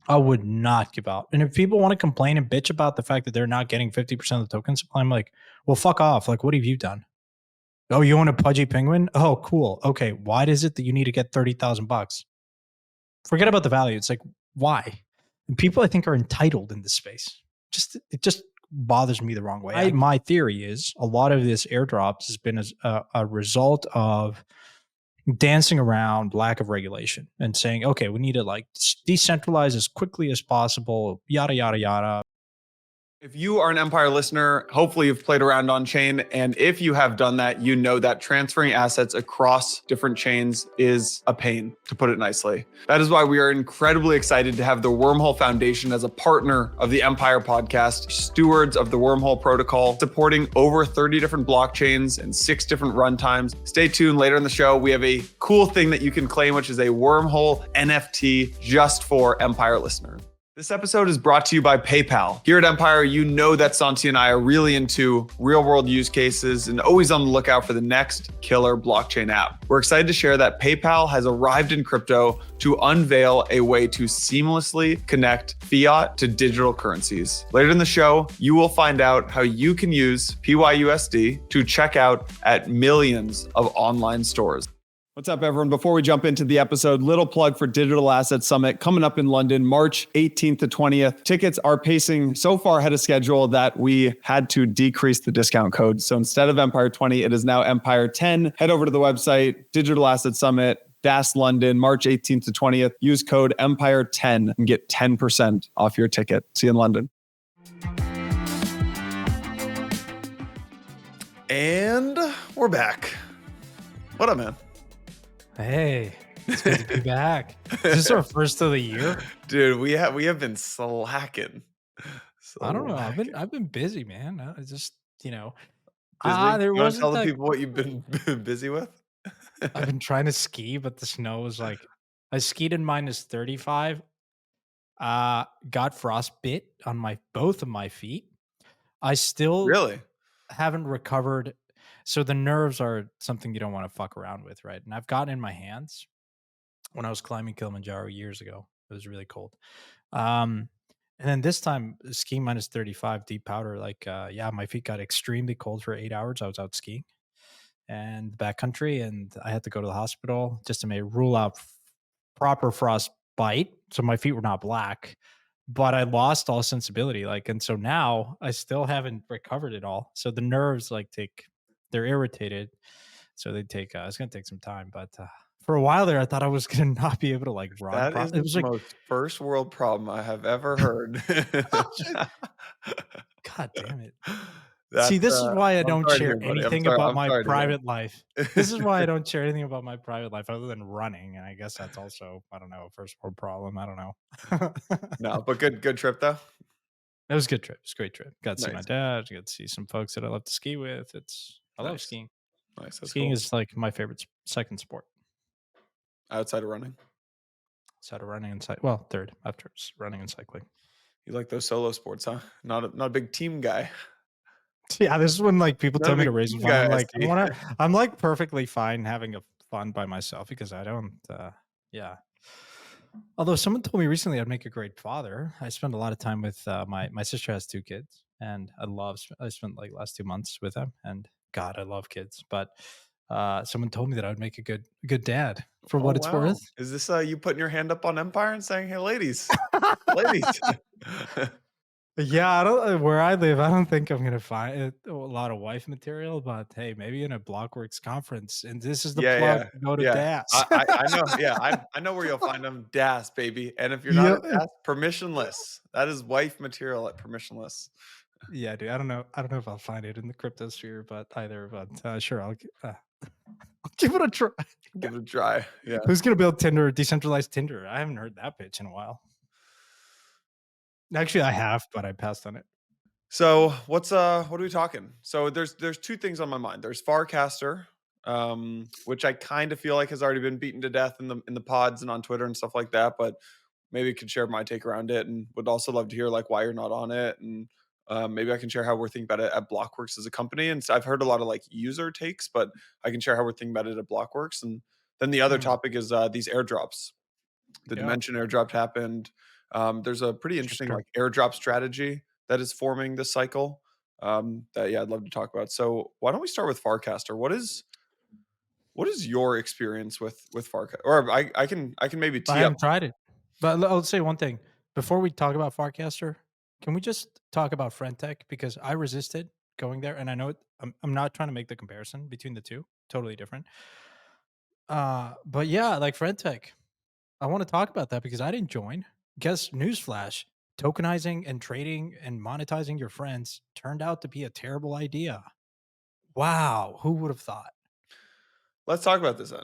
I would not give out. And if people want to complain and bitch about the fact that they're not getting 50% of the token supply, I'm like, well, fuck off. Like, what have you done? Oh, you want a pudgy penguin? Oh, cool. Okay. Why is it that you need to get 30,000 bucks? Forget about the value. It's like, why? And people I think are entitled in this space. It just bothers me the wrong way. My theory is a lot of this airdrops has been as a result of dancing around lack of regulation and saying, okay, we need to like decentralize as quickly as possible, yada, yada, yada. If you are an Empire listener, hopefully you've played around on chain. And if you have done that, you know that transferring assets across different chains is a pain, to put it nicely. That is why we are incredibly excited to have the Wormhole Foundation as a partner of the Empire podcast, stewards of the Wormhole protocol, supporting over 30 different blockchains and 6 different runtimes. Stay tuned later in the show. We have a cool thing that you can claim, which is a Wormhole NFT just for Empire listeners. This episode is brought to you by PayPal. Here at Empire, you know that Santi and I are really into real-world use cases and always on the lookout for the next killer blockchain app. We're excited to share that PayPal has arrived in crypto to unveil a way to seamlessly connect fiat to digital currencies. Later in the show, you will find out how you can use PYUSD to check out at millions of online stores. What's up, everyone? Before we jump into the episode, little plug for Digital Asset Summit coming up in London, March 18th to 20th. Tickets are pacing so far ahead of schedule that we had to decrease the discount code. So instead of Empire 20, it is now Empire 10. Head over to the website, Digital Asset Summit, DAS London, March 18th to 20th. Use code Empire 10 and get 10% off your ticket. See you in London. And we're back. What up, man? Hey, it's good to be back. Is this our first of the year? Dude, we have been slacking. I don't know. I've been busy, man. I just, There you want to tell the people what you've been busy with? I've been trying to ski, but the snow was like, I skied in -35. Got frostbite on both of my feet. I still Really haven't recovered. So the nerves are something you don't want to fuck around with, right? And I've gotten in my hands when I was climbing Kilimanjaro years ago. It was really cold. And then this time skiing -35 deep powder, my feet got extremely cold for 8 hours. I was out skiing and backcountry, and I had to go to the hospital just to rule out proper frostbite. So my feet were not black, but I lost all sensibility. And so now I still haven't recovered it all. So the nerves they're irritated. So it's going to take some time, but for a while there, I thought I was going to not be able to run. that is It was the most first world problem I have ever heard. God damn it. See, this is why I don't share anything about my private life. This is why I don't share anything about my private life other than running. And I guess that's also, I don't know, a first world problem. I don't know. No, but good trip though. It was a good trip. It was a great trip. Got to see my dad. Got to see some folks that I love to ski with. I love skiing. Nice. That's Skiing cool. is like my favorite second sport. Outside of running? Outside of running and cycling. Well, third after running and cycling. You like those solo sports, huh? Not a big team guy. Yeah, this is when people tell me to raise fun. I'm like perfectly fine having a fun by myself because I don't. Yeah. Although someone told me recently I'd make a great father. I spend a lot of time with my sister has 2 kids, and I spent last 2 months with them, and God, I love kids. But someone told me that I would make a good dad for what it's worth. Is this you putting your hand up on Empire and saying, "Hey, ladies, ladies"? Yeah, I don't where I live. I don't think I'm gonna find a lot of wife material, but hey, maybe in a Blockworks conference. And this is the plug. Go to DAS. I know. Yeah, I know where you'll find them. DAS, baby. And if you're not at DAS, permissionless. That is wife material at permissionless. Yeah, dude. I don't know if I'll find it in the crypto sphere, but sure, I'll give it a try. Give it a try. Yeah. Who's gonna build Tinder, decentralized Tinder? I haven't heard that pitch in a while. Actually, I have, but I passed on it. So what are we talking? So there's 2 things on my mind. There's Farcaster, which I kind of feel like has already been beaten to death in the pods and on Twitter and stuff like that, but maybe could share my take around it, and would also love to hear why you're not on it, and maybe I can share how we're thinking about it at Blockworks as a company. And so I've heard a lot of user takes, but I can share how we're thinking about it at Blockworks. And then the other topic is these airdrops. The Dymension airdrop happened. There's a pretty Which is interesting true. like airdrop strategy that is forming this cycle. That yeah, I'd love to talk about. So why don't we start with Farcaster? What is your experience with Farcaster? Or I can maybe I tee up. haven't tried it. But I'll say one thing. Before we talk about Farcaster, can we just talk about Friendtech? Because I resisted going there, and I know I'm not trying to make the comparison between the two, totally different. But yeah, like Friendtech, I want to talk about that because I didn't join. Guess newsflash: tokenizing and trading and monetizing your friends turned out to be a terrible idea. Wow, who would have thought? Let's talk about this then.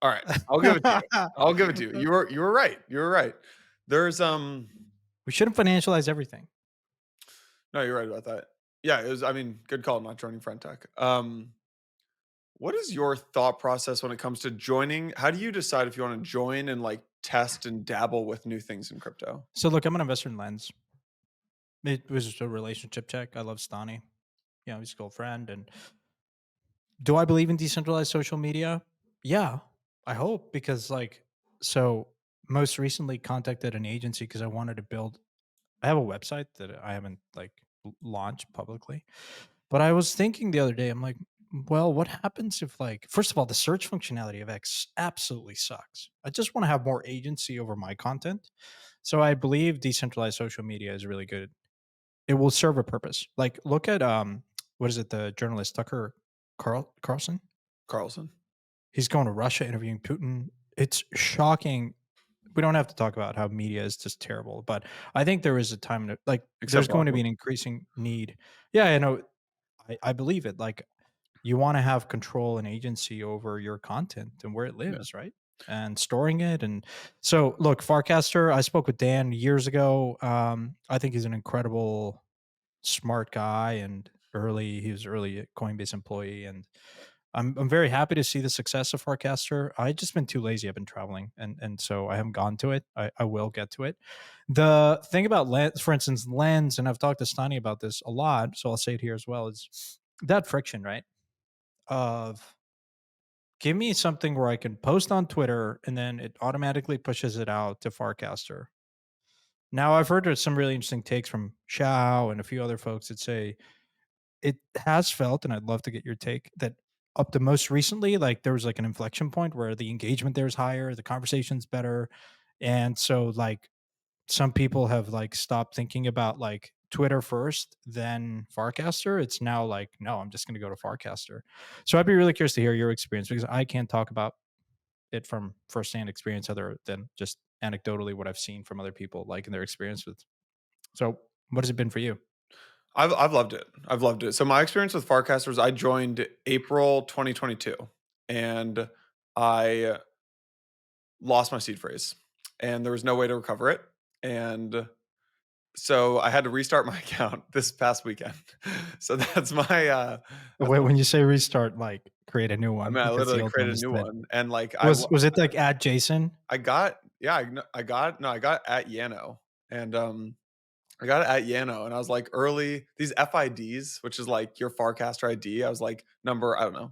All right, I'll give it to you. I'll give it to you. You were right. You were right. There's We shouldn't financialize everything. no, you're right about that. Yeah, it was. I mean, good call not joining Frentech. What is your thought process when it comes to joining? How do you decide if you want to join and like test and dabble with new things in crypto? So look, I'm an investor in Lens. It was just a relationship check. I love Stani. You know, he's a cool friend. And do I believe in decentralized social media? Yeah, I hope because so most recently contacted an agency because I wanted to build. I have a website that I haven't launched publicly, but I was thinking the other day, I'm like, well, what happens if first of all, the search functionality of X absolutely sucks. I just want to have more agency over my content. So I believe decentralized social media is really good. It will serve a purpose. Like look at what is it, the journalist Tucker Carlson? Carlson, He's going to Russia interviewing Putin. It's shocking. We don't have to talk about how media is just terrible, but I think there is a time to there's except going to be Rumble. an increasing need. Yeah, I know. I believe it. Like you want to have control and agency over your content and where it Yeah. lives, right? And storing it. And so, look, Farcaster, I spoke with Dan years ago. I think he's an incredible, smart guy and he was early a Coinbase employee. And I'm very happy to see the success of Farcaster. I just been too lazy. I've been traveling, and so I haven't gone to it. I will get to it. The thing about Lens, for instance, Lens, and I've talked to Stani about this a lot, so I'll say it here as well, is that friction, right? Of give me something where I can post on Twitter and then it automatically pushes it out to Farcaster. Now I've heard there's some really interesting takes from Shao and a few other folks that say it has felt, and I'd love to get your take, that up to most recently, there was an inflection point where the engagement there is higher, the conversation's better. And so some people have stopped thinking about Twitter first, then Farcaster. It's now no, I'm just gonna go to Farcaster. So I'd be really curious to hear your experience because I can't talk about it from firsthand experience other than just anecdotally what I've seen from other people in their experience with. So what has it been for you? I've loved it. I've loved it. So my experience with Farcasters, I joined April 2022, and I lost my seed phrase, and there was no way to recover it. And so I had to restart my account this past weekend. So that's Wait, my when you say restart, create a new I one mean, I because the literally old one created a is new dead. one, and like Was it at Jason? I got yeah, I got no, I got at Yano, and I got it at Yano, and I was like early these FIDs, which is like your Farcaster ID. I was like number I don't know,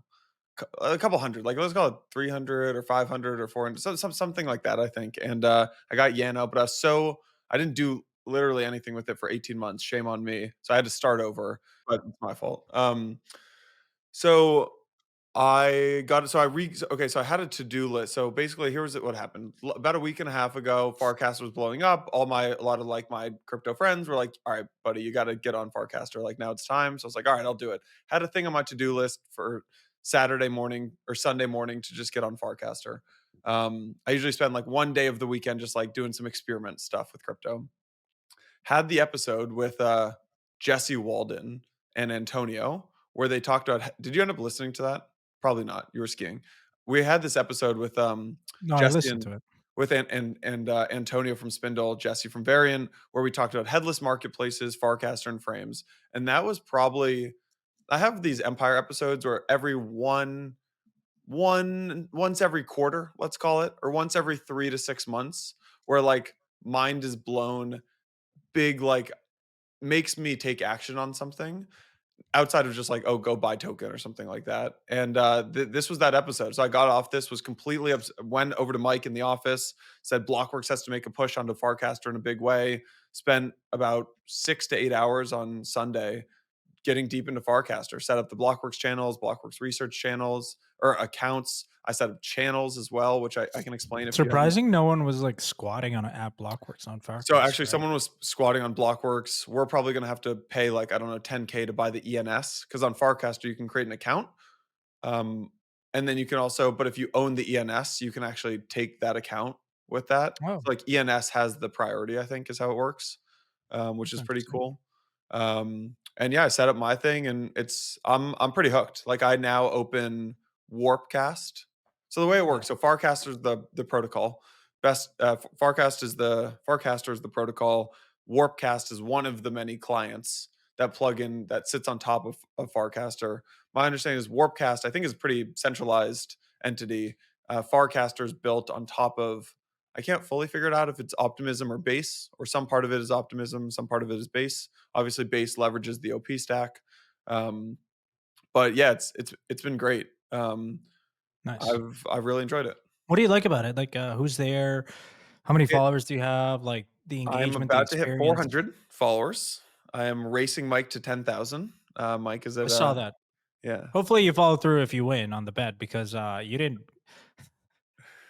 a couple hundred, like let's call it 300 or 500 or 400, something like that, I think. And I got Yano, but I didn't do literally anything with it for 18 months. Shame on me. So I had to start over, but it's my fault. So I got it. Okay. So I had a to do list. So basically, here was what happened. About a week and a half ago, Farcaster was blowing up. A lot of like my crypto friends were like, "All right, buddy, you got to get on Farcaster. Like now it's time." So I was like, "All right, I'll do it." Had a thing on my to do list for Saturday morning or Sunday morning to just get on Farcaster. I usually spend like one day of the weekend just like doing some experiment stuff with crypto. Had the episode with Jesse Walden and Antonio where they talked about. Did you end up listening to that? Probably not. You were skiing. We had this episode with No, I Jesse listened and to it. with Antonio from Spindle, Jesse from Varian, where we talked about headless marketplaces, Farcaster, and frames. And that was probably I have these Empire episodes where every once every quarter, let's call it, or once every 3 to 6 months, where like mind is blown, big like makes me take action on something. outside of just like, oh, go buy token or something like that. And this was that episode. So I got off this, was completely went over to Mike in the office, said Blockworks has to make a push onto Farcaster in a big way. Spent about 6 to 8 hours on Sunday getting deep into Farcaster, set up the Blockworks channels, Blockworks research channels or accounts. I set up channels as well, which I can explain if you haven't. Surprising no one was, like, squatting on an app Blockworks on So Farcaster, actually, right? someone was squatting on Blockworks. We're probably going to have to pay like, I don't know, 10K to buy the ENS because on Farcaster you can create an account. Um, and then you can also, but if you own the ENS, you can actually take that account with that. Oh, So like ENS has the priority, I think, is how it works, which that's is pretty interesting. cool. And yeah, I set up my thing, and I'm pretty hooked. Like I now open Warpcast. So the way it Yeah. works, so Farcaster is the protocol. Best Farcaster is the protocol. Warpcast is one of the many clients that plugin that sits on top of Farcaster. My understanding is Warpcast, I think, is a pretty centralized entity. Farcaster is built on top of, I can't fully figure it out if it's Optimism or Base, or some part of it is Optimism, some part of it is Base. Obviously, Base leverages the OP stack. Um, but yeah, it's been great. Nice. I've really enjoyed it. What do you like about it? Like, who's there? How many It followers do you have? Like, the I'm engagement, the about to hit experience? 400 followers. I am racing Mike to 10,000. Mike is I at saw that. yeah. Hopefully, you follow through if you win on the bet because, you didn't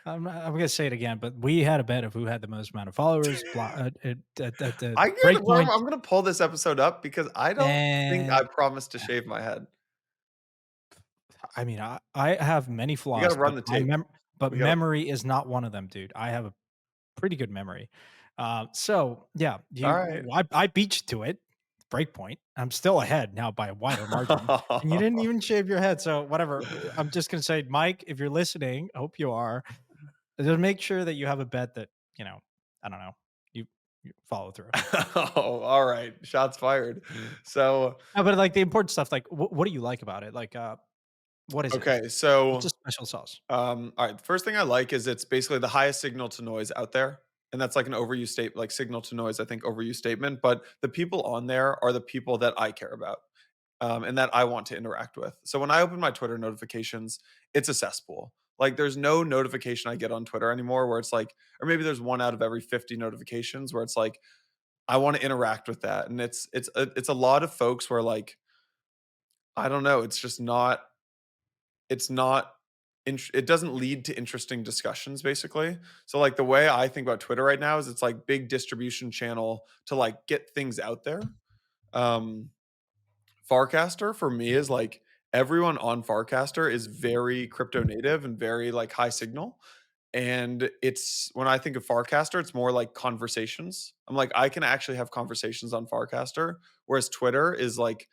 I'm gonna say it again, but we had a bet of who had the most amount of followers, at the I get where breakpoint, I'm gonna pull this episode up because I don't think I and promised to shave my head. I mean, I have many You gotta flaws, run but the tape. We gotta memory is not one of them, dude. I have a pretty good memory. So yeah, alright. I beat you to it. Breakpoint. I'm still ahead now by a wider margin, and you didn't even shave your head. So whatever. I'm just gonna say, Mike, if you're listening, I hope you are. Just make sure that you have a bet that I don't know. You, you follow through. Oh, alright. Shots fired. So, No, but like the important stuff, like what do you like about it? Like, what is it? okay, What's the so, special sauce? alright, the first thing I like is it's basically the highest signal to noise out there, and that's like an overuse state like signal to noise, I think, overuse statement, but the people on there are the people that I care about. And that I want to interact with. So when I open my Twitter notifications, it's a cesspool. Like there's no notification I get on Twitter anymore where it's like, or maybe there's one out of every 50 notifications where it's like, I want to interact with that. And it's a lot of folks where like, I don't know, it's not it doesn't lead to interesting discussions basically. So like the way I think about Twitter right now is it's like big distribution channel to like get things out there. Um Farcaster for me is like everyone on Farcaster is very crypto native and very like high signal. And it's when I think of Farcaster, it's more like conversations. I'm like, I can actually have conversations on Farcaster. Whereas Twitter is like,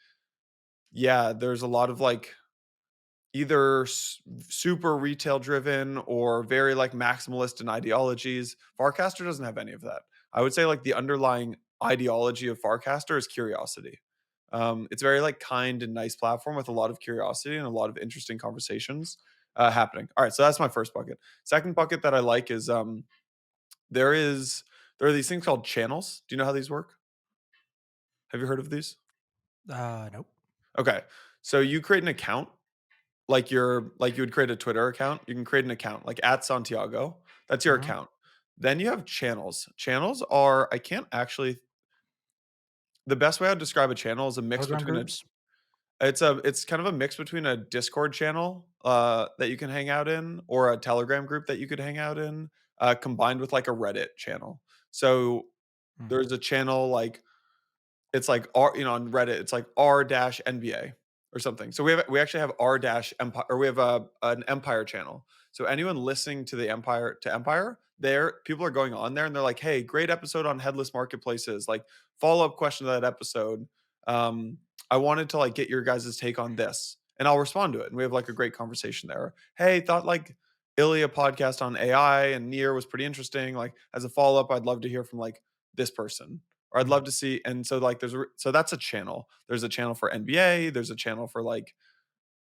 yeah, there's a lot of like either super retail driven or very like maximalist in ideologies. Farcaster doesn't have any of that. I would say like the underlying ideology of Farcaster is curiosity. It's very like kind and nice platform with a lot of curiosity and a lot of interesting conversations happening. All right, so that's my first bucket. Second bucket that I like is there is there are these things called channels. Do you know how these work? Have you heard of these? Nope. Okay, so you create an account like you would create a Twitter account. You can create an account like at Santiago. That's your Uh-huh. account. Then you have channels. Channels are I can't actually the best way I'd describe a channel is a mix Telegram between a groups. it's kind of a mix between a Discord channel, that you can hang out in or a Telegram group that you could hang out in, combined with, like, a Reddit channel. So, Mm. there's a channel, like it's like R on Reddit, it's like r-NBA or something. So we actually have r dash empire or we have an Empire channel. So anyone listening to the Empire, there people are going on there and they're like, "Hey, great episode on headless marketplaces. Like follow-up question to that episode. I wanted to like get your guys' take on this." And I'll respond to it. And we have like a great conversation there. "Hey, thought like Ilya podcast on AI and Near was pretty interesting. Like as a follow-up, I'd love to hear from like this person." Or I'd Mm. love to see and so, like, so that's a channel. There's a channel for NBA, there's a channel for, like,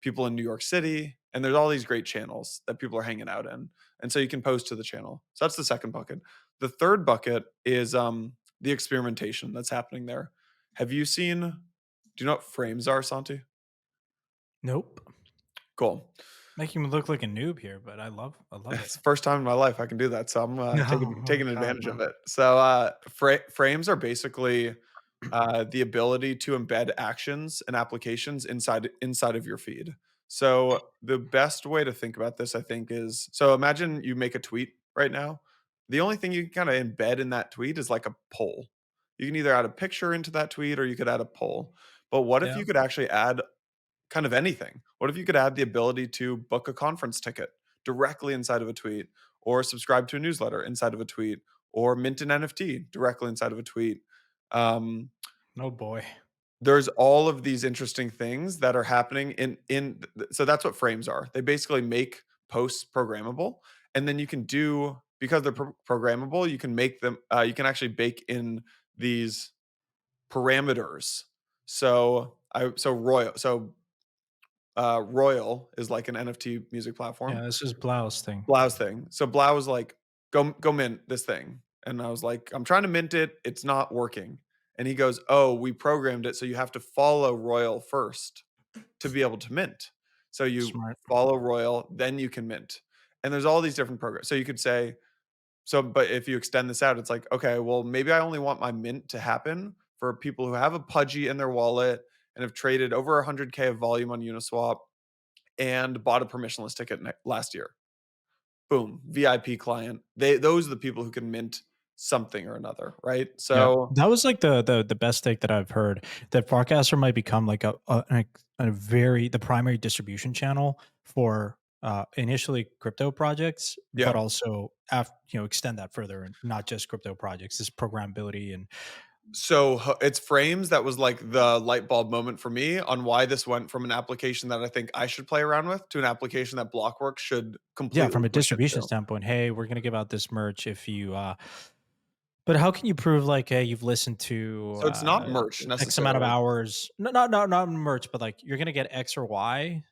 people in New York City, and there's all these great channels that people are hanging out in, and so you can post to the channel. So that's the second bucket. The third bucket is, the experimentation that's happening there. Have you seen Do you know what frames are, Santi? Nope. Cool. Making me look like a noob here, but I love it. It's the first time in my life I can do that, so I'm No, oh taking god, advantage no. of it. So, frames are basically the ability to embed actions and applications inside of your feed. So the best way to think about this, I think, is so imagine you make a tweet right now. The only thing you can kind of embed in that tweet is like a poll. You can either add a picture into that tweet or you could add a poll. But what if Yeah, you could actually add kind of anything? What if you could add the ability to book a conference ticket directly inside of a tweet, or subscribe to a newsletter inside of a tweet, or mint an NFT directly inside of a tweet? Um, oh boy. there's all of these interesting things that are happening so that's what frames are. They basically make posts programmable, and then you can do because they're programmable, you can make them you can actually bake in these parameters. Royal is like an NFT music Yeah, platform. this is Blau's thing. Blau's thing. So Blau was like, go mint this thing." And I was like, "I'm trying to mint it, it's not working." And he goes, "Oh, we programmed it so you have to follow Royal first to be able to mint. So you Smart. follow Royal, then you can mint." And there's all these different programs. So you could say but if you extend this out, it's like, "Okay, well, maybe I only want my mint to happen for people who have a Pudgy in their wallet and have traded over 100K of volume on Uniswap and bought a permissionless ticket last year." Boom, VIP client. Those are the people who can mint something or another, right? Yeah, So that was like the best take that I've heard. That Farcaster might become like a very the primary distribution channel for initially crypto projects, but yeah. also extend that further and not just crypto projects. This programmability and So it's frames that was like the light bulb moment for me on why this went from an application that I think I should play around with to an application that Blockworks should yeah, completely from a push distribution into. standpoint, hey, we're gonna give out this merch if you but how can you prove like, hey, you've listened to So it's not merch X amount of necessarily. hours? No, not merch, but like you're gonna get X or Y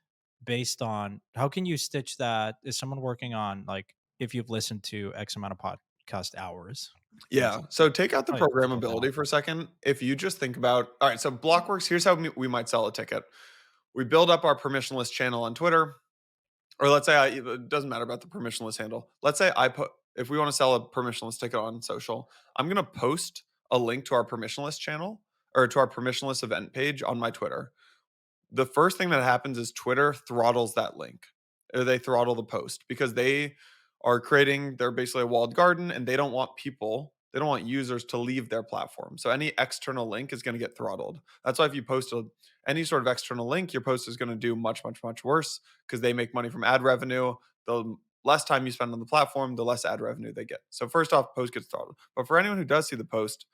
based on how can you stitch that? Is someone working on like if you've listened to X amount of podcast hours, for Yeah. instance? So take out the Probably difficult to know. programmability for a second. If you just think about, all right, so Blockworks, here's how we might sell a ticket. We build up our permissionless channel on Twitter, or let's say it doesn't matter about the permissionless handle. Let's say if we want to sell a permissionless ticket on social, I'm going to post a link to our permissionless channel or to our permissionless event page on my Twitter. The first thing that happens is Twitter throttles that link. Or they throttle the post because they're basically a walled garden and they don't want users to leave their platform. So any external link is going to get throttled. That's why if you post any sort of external link, your post is going to do much, much, much worse because they make money from ad revenue. The less time you spend on the platform, the less ad revenue they get. So first off, post gets throttled. But for anyone who does see the post,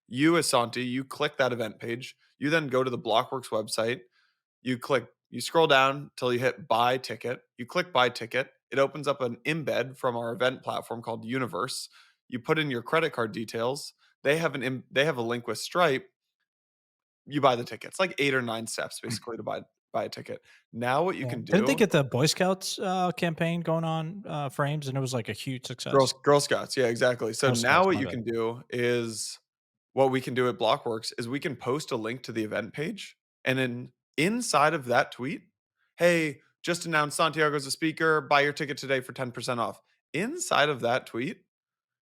you as Santi, you click that event page. You then go to the Blockworks website, you scroll down till you hit buy ticket. You click buy ticket. It opens up an embed from our event platform called Universe. You put in your credit card details. They have a link with Stripe. You buy the ticket. It's like 8 or 9 steps basically to buy a ticket. Now what you Yeah. can Didn't they do. get the Boy Scouts campaign going on frames and it was like a huge success? Girl Scouts, yeah, exactly. So Girl now Scouts, what my you bad. can do is what we can do at Blockworks is we can post a link to the event page, and then inside of that tweet, "Hey, just announced Santiago's a speaker. Buy your ticket today for 10% off." Inside of that tweet,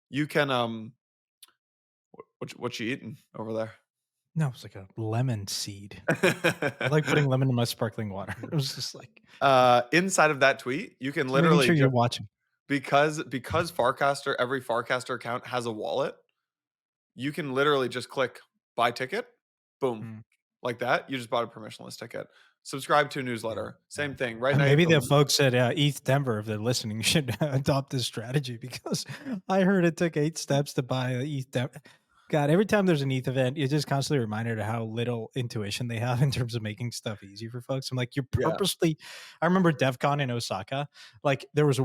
you can what you eating over there? No, it was like a lemon seed. I like putting lemon in my sparkling water. It was just like Inside of that tweet, you can just making literally sure you're just watching. because every Farcaster account has a wallet, you can literally just click buy ticket, boom, Mm. like that. You just bought a permissionless ticket. Subscribe to a Yeah, newsletter. yeah. Same thing. Right now, you have Maybe the to. folks at ETH Denver, if they're listening, should adopt this strategy because I heard it took 8 steps to buy a ETH Denver. God, every time there's an ETH event, you're just constantly reminded of how little intuition they have in terms of making stuff easy for folks. I'm like, you're Yeah, purposely. I remember DEF CON in Osaka, like there was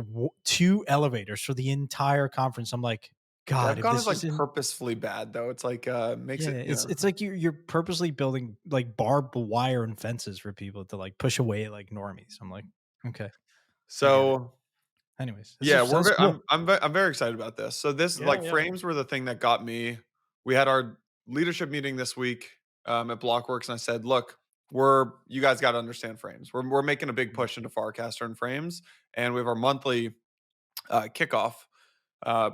2 elevators for the entire conference. I'm like, God, if DevCon is this like isn't purposefully bad though. It's like makes yeah, it it's like you're purposely building like barbed wire and fences for people to like push away like normies. I'm like, okay, I get it. so. Anyways, this Yeah, is sounds cool. I'm very excited about this. So this Yeah, like yeah. frames were the thing that got me. We had our leadership meeting this week. at Blockworks, and I said, "Look, you guys got to understand frames. We're making a big Mm. push into Farcaster and frames, and we have our monthly kickoff uh,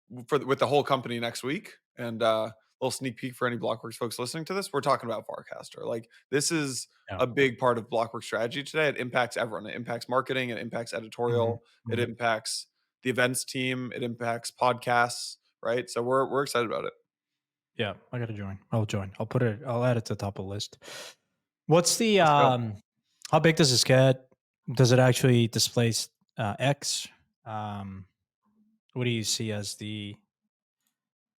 with the whole company next week. And little sneak peek for any Blockworks folks listening to this, we're talking about Farcaster. Like this is Yeah. a big part of Blockworks strategy today. It impacts everyone. It impacts marketing. It impacts Mhm. editorial. It Mhm. impacts the events team. It impacts podcasts. Right. So we're excited about it. Yeah, I gotta join. I'll join. I'll add it to the top of the list. What's the, Let's go. how big does this get? Does it actually displace, X? Um, what do you see as the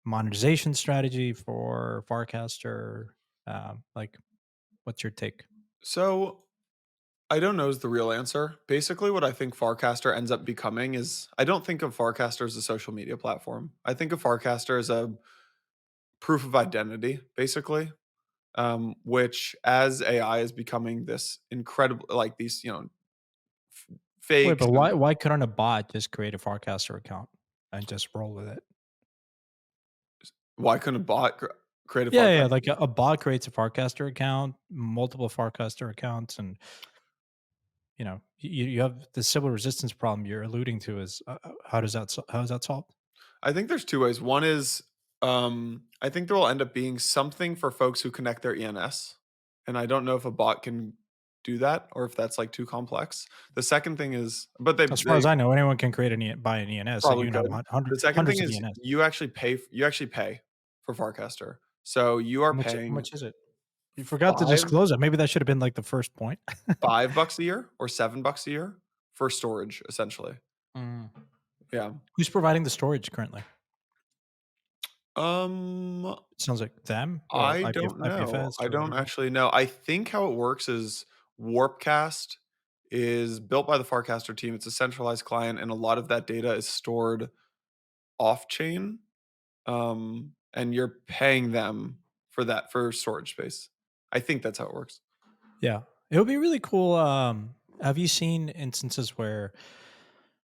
monetization strategy for Farcaster? Like, what's your take? So I don't know is the real answer. Basically, what I think Farcaster ends up becoming is I don't think of Farcaster as a social media platform. I think of Farcaster as a proof of identity, basically. Which as AI is becoming this incredible, like these, Wait, fakes but and why couldn't a bot just create a Farcaster account and just roll with it? why couldn't a bot create a Yeah, yeah, Farcaster? like a bot creates a Farcaster account, multiple Farcaster accounts, and you have the civil resistance problem you're alluding to is how is that solved? I think there's two ways. One is I think there will end up being something for folks who connect their ENS. And I don't know if a bot can do that or if that's like too complex. The second thing is, but As far as they I know, anyone can create buy an ENS. Like you probably can have could. The second thing hundreds of is ENS. you actually pay for Farcaster. So you are How paying much is it? You forgot to five disclose it. Maybe that should have been like the first point. $5 a year or $7 a year for storage, essentially. Mm. Yeah. Who's providing the storage currently? Um, It sounds like them or I don't know. IPFS I or don't whatever. actually know. I think how it works is Warpcast is built by the Farcaster team. It's a centralized client, and a lot of that data is stored off chain. And you're paying them for that for storage space. I think that's how it works. Yeah. It would be really cool. Have you seen instances where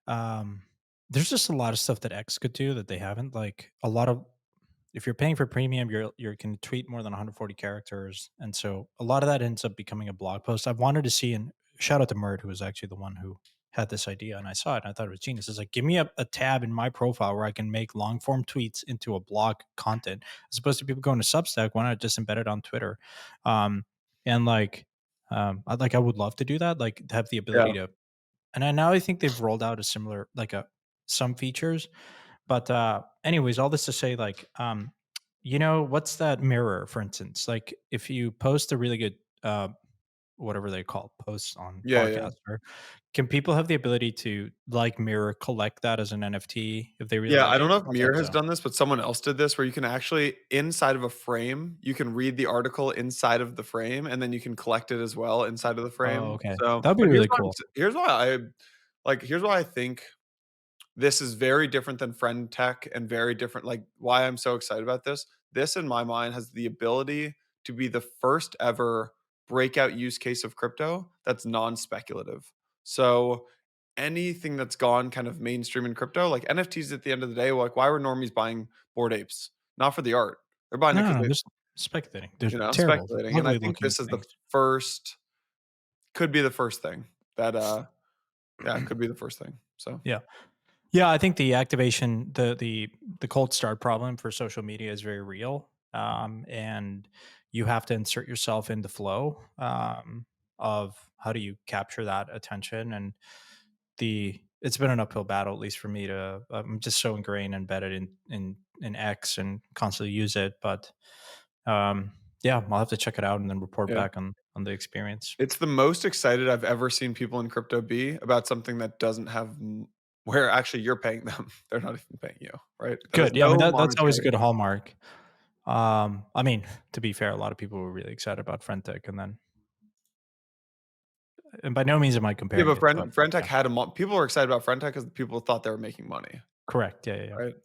um there's just a lot of stuff that X could do that they haven't? Like a lot of if you're paying for premium, you can tweet more than 140 characters, and so a lot of that ends up becoming a blog post. I've wanted to see, and shout out to Mert, who was actually the one who had this idea, and I saw it and I thought it was genius. It's like give me a tab in my profile where I can make long form tweets into a blog content, as opposed to people going to Substack. Why not just embed it on Twitter? Um, and I would love to do that, like to have the Yeah. ability to. And now I think they've rolled out a similar like a some features, but, anyways, all this to say, what's that mirror, for instance? Like, if you post a really good, whatever they call posts on Yeah, yeah. Farcaster, can people have the ability to, like Mirror, collect that as an NFT if they really Yeah, I like don't it? know if I thought Mir has so. done this, but someone else did this where you can actually inside of a frame, you can read the article inside of the frame and then you can collect it as well inside of the Oh, frame. okay. So, That'd be but really cool. here's why I think this is very different than friend tech and very different like why I'm so excited about this. This in my mind has the ability to be the first ever breakout use case of crypto that's non-speculative. So anything that's gone kind of mainstream in crypto, like NFTs at the end of the day, like why were normies buying bored apes? Not for the art. They're buying it No, because no, they, there's speculating. They're terrible, speculating. And I ugly think looking this is the things. first could be the first thing that yeah, could be the first thing. So Yeah. Yeah, I think the activation, the cold start problem for social media is very real, and you have to insert yourself in the flow of how do you capture that attention. And it's been an uphill battle, at least for me. To I'm just so ingrained, and embedded in X, and constantly use it. But yeah, I'll have to check it out and then report yeah. back on the experience. It's the most excited I've ever seen people in crypto be about something that doesn't have where actually you're paying them. They're not even paying you, right? That has Good. Yeah, I mean no that's always a monetary. good hallmark. I mean, to be fair, a lot of people were really excited about Frentech, and by no means am I Yeah, comparing but it, but Friend yeah, had a people were excited about Friend because people thought they were making money, correct. Yeah, yeah, yeah. right?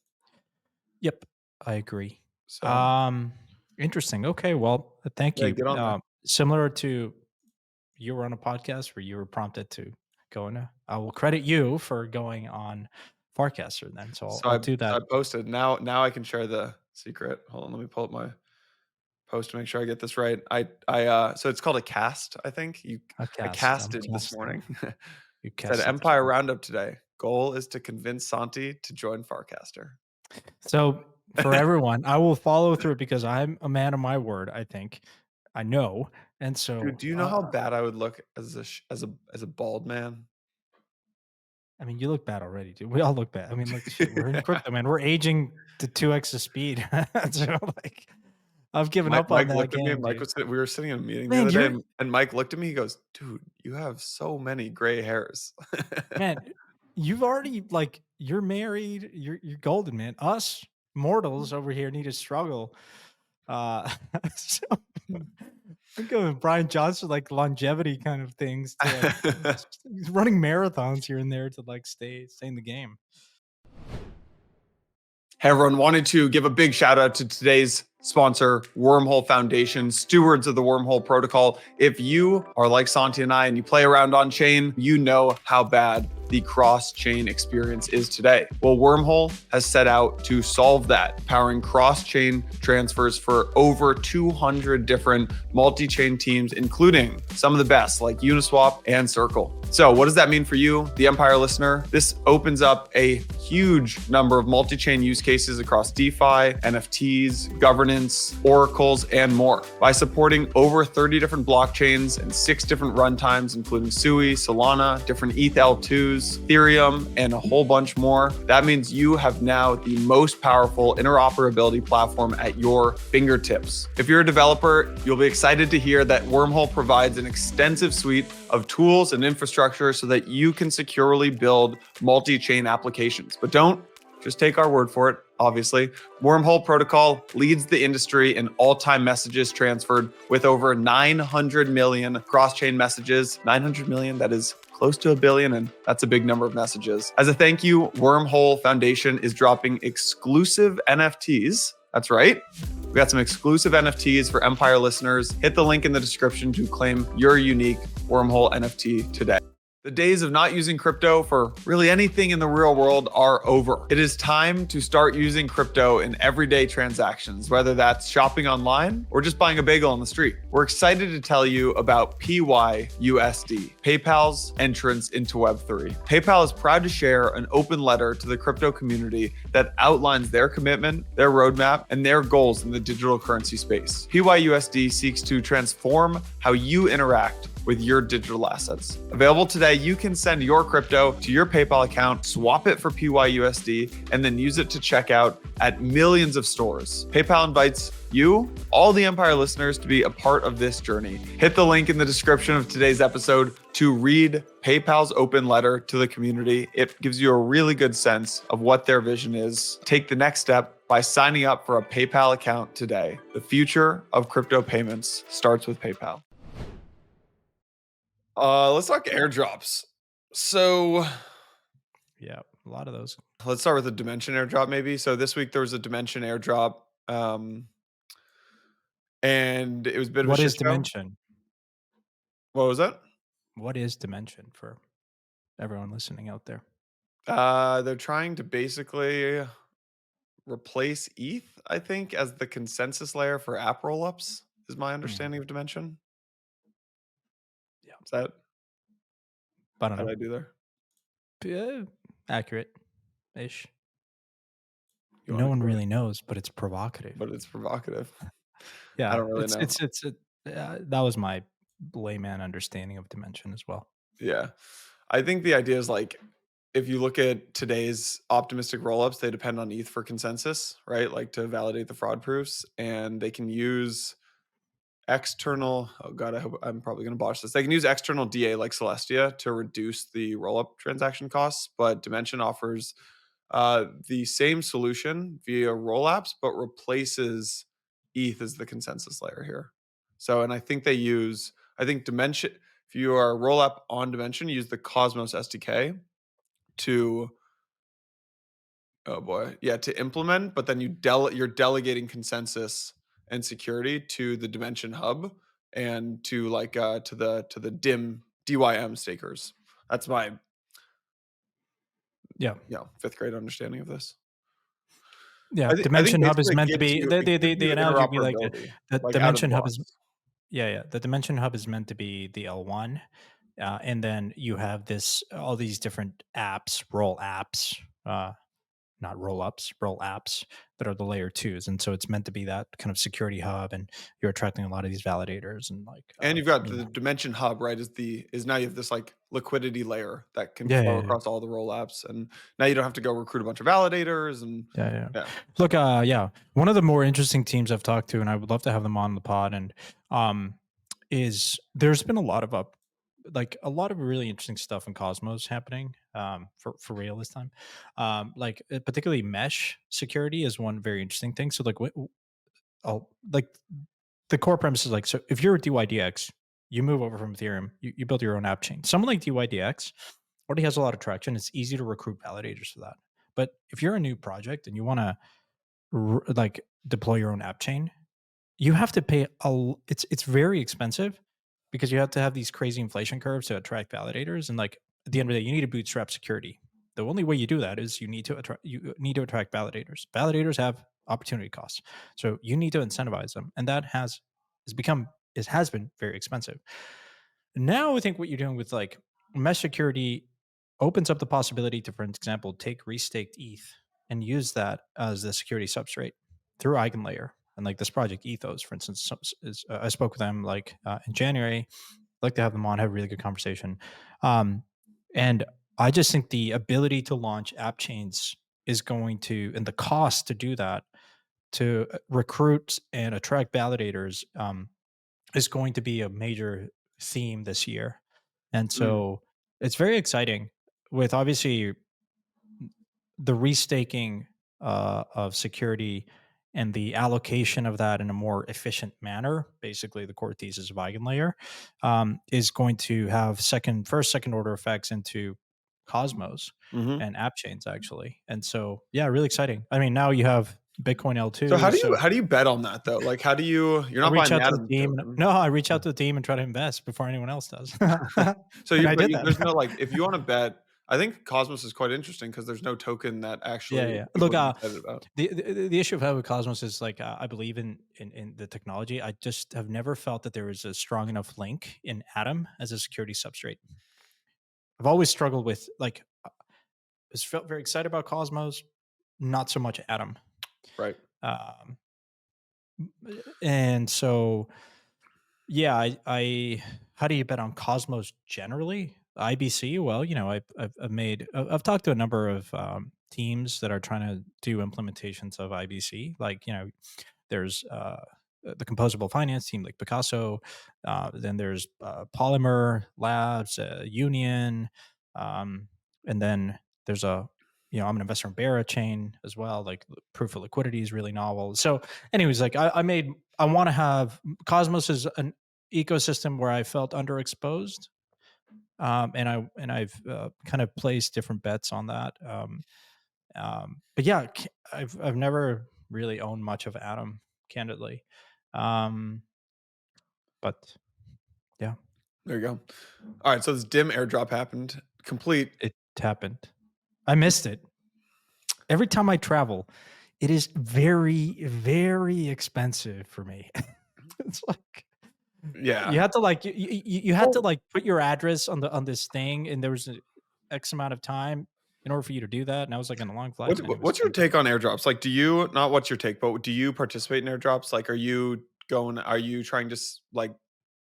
Yep, I agree. So Um, Interesting. Okay, well, thank yeah, you. get on there. Similar to you were on a podcast where you were prompted to go in. I will credit you for going on Farcaster then. So I'll do So that. I posted. Now I can share the secret. Hold on, let me pull up my post to make sure I get this right. So it's called a cast, I think. A I cast. I'm casted this casting. morning. You Said casted this Empire one. Roundup today. Goal is to convince Santi to join Farcaster. So for everyone, I will follow through because I'm a man of my word. I think I know, and Dude, so do you know how bad I would look as a bald man? I mean, you look bad already, dude. We all look bad. I mean, like shit. We're in crypto, man. We're aging to 2x the speed. So like, I've given Mike up on Mike that looked at me. game, dude. We were sitting in a meeting the Man, other day, you're and Mike looked at me. He goes, "Dude, you have so many gray hairs." man. You've already like you're married. You're golden, man. Us mortals over here need to struggle. So I'm going Brian Johnson like longevity kind of things to like he's running marathons here and there to like stay in the game. Hey everyone, wanted to give a big shout out to today's sponsor, Wormhole Foundation, stewards of the Wormhole protocol. If you are like Santi and I and you play around on chain, you know how bad the cross-chain experience is today. Well, Wormhole has set out to solve that, powering cross-chain transfers for over 200 different multi-chain teams, including some of the best like Uniswap and Circle. So what does that mean for you, the Empire listener? This opens up a huge number of multi-chain use cases across DeFi, NFTs, governance, oracles, and more. By supporting over 30 different blockchains and 6 different runtimes, including Sui, Solana, different ETH L2s, Ethereum, and a whole bunch more, that means you have now the most powerful interoperability platform at your fingertips. If you're a developer, you'll be excited to hear that Wormhole provides an extensive suite of tools and infrastructure so that you can securely build multi-chain applications. But don't just take our word for it, obviously. Wormhole Protocol leads the industry in all-time messages transferred with over 900 million cross-chain messages. 900 million, that is close to a billion, and that's a big number of messages. As a thank you, Wormhole Foundation is dropping exclusive NFTs. That's right. We got some exclusive NFTs for Empire listeners. Hit the link in the description to claim your unique Wormhole NFT today. The days of not using crypto for really anything in the real world are over. It is time to start using crypto in everyday transactions, whether that's shopping online or just buying a bagel on the street. We're excited to tell you about PYUSD, PayPal's entrance into Web3. PayPal is proud to share an open letter to the crypto community that outlines their commitment, their roadmap, and their goals in the digital currency space. PYUSD seeks to transform how you interact with your digital assets. Available today, you can send your crypto to your PayPal account, swap it for PYUSD, and then use it to check out at millions of stores. PayPal invites you, all the Empire listeners, to be a part of this journey. Hit the link in the description of today's episode to read PayPal's open letter to the community. It gives you a really good sense of what their vision is. Take the next step by signing up for a PayPal account today. The future of crypto payments starts with PayPal. Let's talk airdrops. So Yeah, a lot of those. let's start with the Dimension airdrop, maybe. So this week there was a Dimension airdrop, and it was a bit of a What shit is show. Dimension? What was that? What is Dimension for everyone listening out there? They're trying to basically replace ETH, I think, as the consensus layer for app rollups, is my Hmm. understanding of Dimension. Yeah, Is that I don't how know. did I do there? Yeah, accurate ish. You want No to one go, really knows, but it's provocative. but it's provocative. I Yeah, don't really know. it's a that was my layman understanding of Dimension as well. Yeah. I think the idea is like if you look at today's optimistic rollups, they depend on ETH for consensus, right? Like to validate the fraud proofs, and they can use external. Oh god, I hope I'm probably going to botch this. They can use external DA like Celestia to reduce the rollup transaction costs, but Dimension offers the same solution via rollups, but replaces ETH as the consensus layer here. So, and I think they use. I think Dimension. If you are a rollup on Dimension, use the Cosmos SDK to oh boy, yeah, to implement, but then you're delegating consensus and security to the Dimension hub and to like to the DYM stakers. That's my Yeah. fifth grade understanding of this. Yeah, I think Dimension Hub is basically meant to be it gives the you analogy would be like interoperability, the like, out of the Dimension Hub is box. the Dimension Hub is meant to be the L1, and then you have this all these different apps, uh, not roll ups, roll apps that are the layer twos, and so it's meant to be that kind of security hub, and you're attracting a lot of these validators and like, And you've got you the know, Dimension Hub, right, is now you have this, like, liquidity layer that can yeah, flow yeah, yeah. across all the roll apps, and now you don't have to go recruit a bunch of validators and Yeah, yeah. yeah. Look, yeah, one of the more interesting teams I've talked to, and I would love to have them on the pod, and um, is there's been a lot of like a lot of really interesting stuff in Cosmos happening, for real this time. Like particularly mesh security is one very interesting thing. So like, like the core premise is like, so if you're a DYDX, you move over from Ethereum, you build your own app chain. Someone like DYDX already has a lot of traction. It's easy to recruit validators for that. But if you're a new project and you want to like deploy your own app chain, you have to pay it's very expensive because you have to have these crazy inflation curves to attract validators, and like at the end of the day, you need to bootstrap security. The only way you do that is you need to attract validators. Validators have opportunity costs, so you need to incentivize them, and that has become it has been very expensive. Now I think what you're doing with like mesh security opens up the possibility to, for example, take restaked ETH and use that as the security substrate through EigenLayer. And like this project Ethos, for instance, I spoke with them like in January. I'd like to have them on, have a really good conversation. Um, and I just think the ability to launch app chains is going to, and the cost to do that, to recruit and attract validators, is going to be a major theme this year. And Mm, so it's very exciting with obviously the restaking of security and the allocation of that in a more efficient manner. Basically, the core thesis of Eigenlayer is going to have second order effects into Cosmos mhm. and app chains actually. And so, yeah, really exciting. I mean, now you have Bitcoin So L2. So how do you bet on that though? Like, how do you're I not reach buying the out to the Adams team. token. No, I reach out to the team and try to invest before anyone else does. So And you I but did you that. there's no, like if you wanna bet I think Cosmos is quite interesting because there's no token that Yeah, actually yeah. people Look, would be excited about. the issue I've had with Cosmos is like, I believe in the technology. I just have never felt that there was a strong enough link in Atom as a security substrate. I've always struggled with like, just felt very excited about Cosmos, not so much Atom. Right. Um, and so yeah, I how do you bet on Cosmos generally? IBC, well, you know, I've talked to a number of teams that are trying to do implementations of IBC. Like, you know, there's the composable finance team like Picasso. Then there's Polymer Labs, Union, um, and then there's I'm an investor in Barra chain as well. Like proof of liquidity is really novel. So, anyways, like I want to have Cosmos is an ecosystem where I felt underexposed, and I've kind of placed different bets on that. But yeah, I've never really owned much of Atom, candidly. Um, but yeah, There you go. Alright, so this dim airdrop happened. Complete it happened. I missed it. Every time I travel, it is very, very expensive for me. It's like you yeah. had to like you had to Well, like put your address on this thing, and there was a X amount of time in order for you to do that. And I was like on a long flight, and it was what's your expensive. take on airdrops? Like, do you not what's your take, but do you participate in airdrops? Like, are you trying to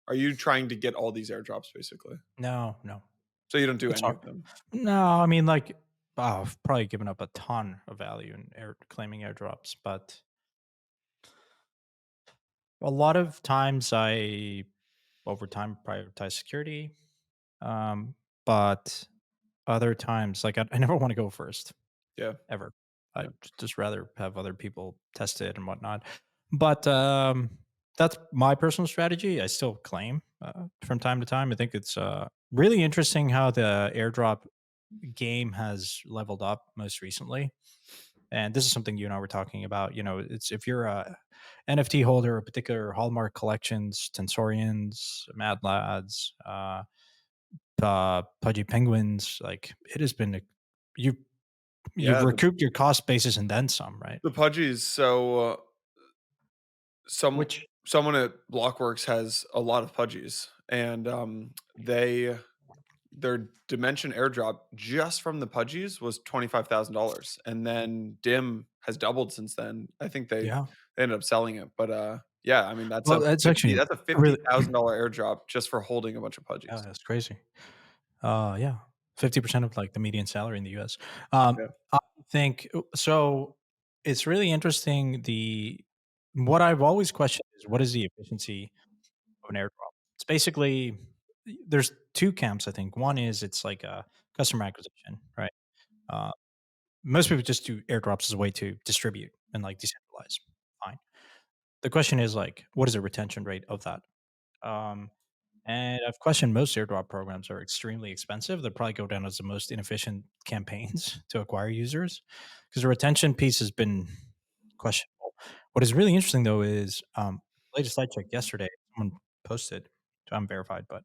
are you trying to get all these airdrops basically? No, no, So you don't do it's any hard. of them? No, I mean, like, I've probably given up a ton of value in claiming airdrops, but a lot of times I, over time, prioritize security. Um, but other times, like, I never want to go first Yeah, ever. yeah. I'd just rather have other people test it and whatnot. But that's my personal strategy. I still claim from time to time. I think it's really interesting how the airdrop game has leveled up most recently. And this is something you and I were talking about. You know, it's if you're a NFT holder of particular Hallmark collections, Tensorians, Mad Lads, Pudgy Penguins, like it has been you. you've Yeah, recouped your cost basis and then some, right? the pudgies. So some Which someone at Blockworks has a lot of pudgies, and their dimension airdrop just from the pudgies was $25,000, and then dim has doubled since then. I think yeah. they ended up selling it, but yeah, I mean Well, that's actually that's a really $50,000 airdrop just for holding a bunch of yeah, pudgies. that's crazy. Yeah, 50% of like the median salary in the US. Um, Yeah. I think so. It's really interesting. What I've always questioned is what is the efficiency of an airdrop? It's basically there's two camps. I think one is it's like a customer acquisition, right? Uh, Most people just do airdrops as a way to distribute and like decentralize. Fine. The question is like, what is the retention rate of that? Um, and I've questioned most airdrop programs are extremely expensive. They'll probably go down as the most inefficient campaigns to acquire users because the retention piece has been questionable. What is really interesting though is latest I checked yesterday, someone posted, so I'm verified, but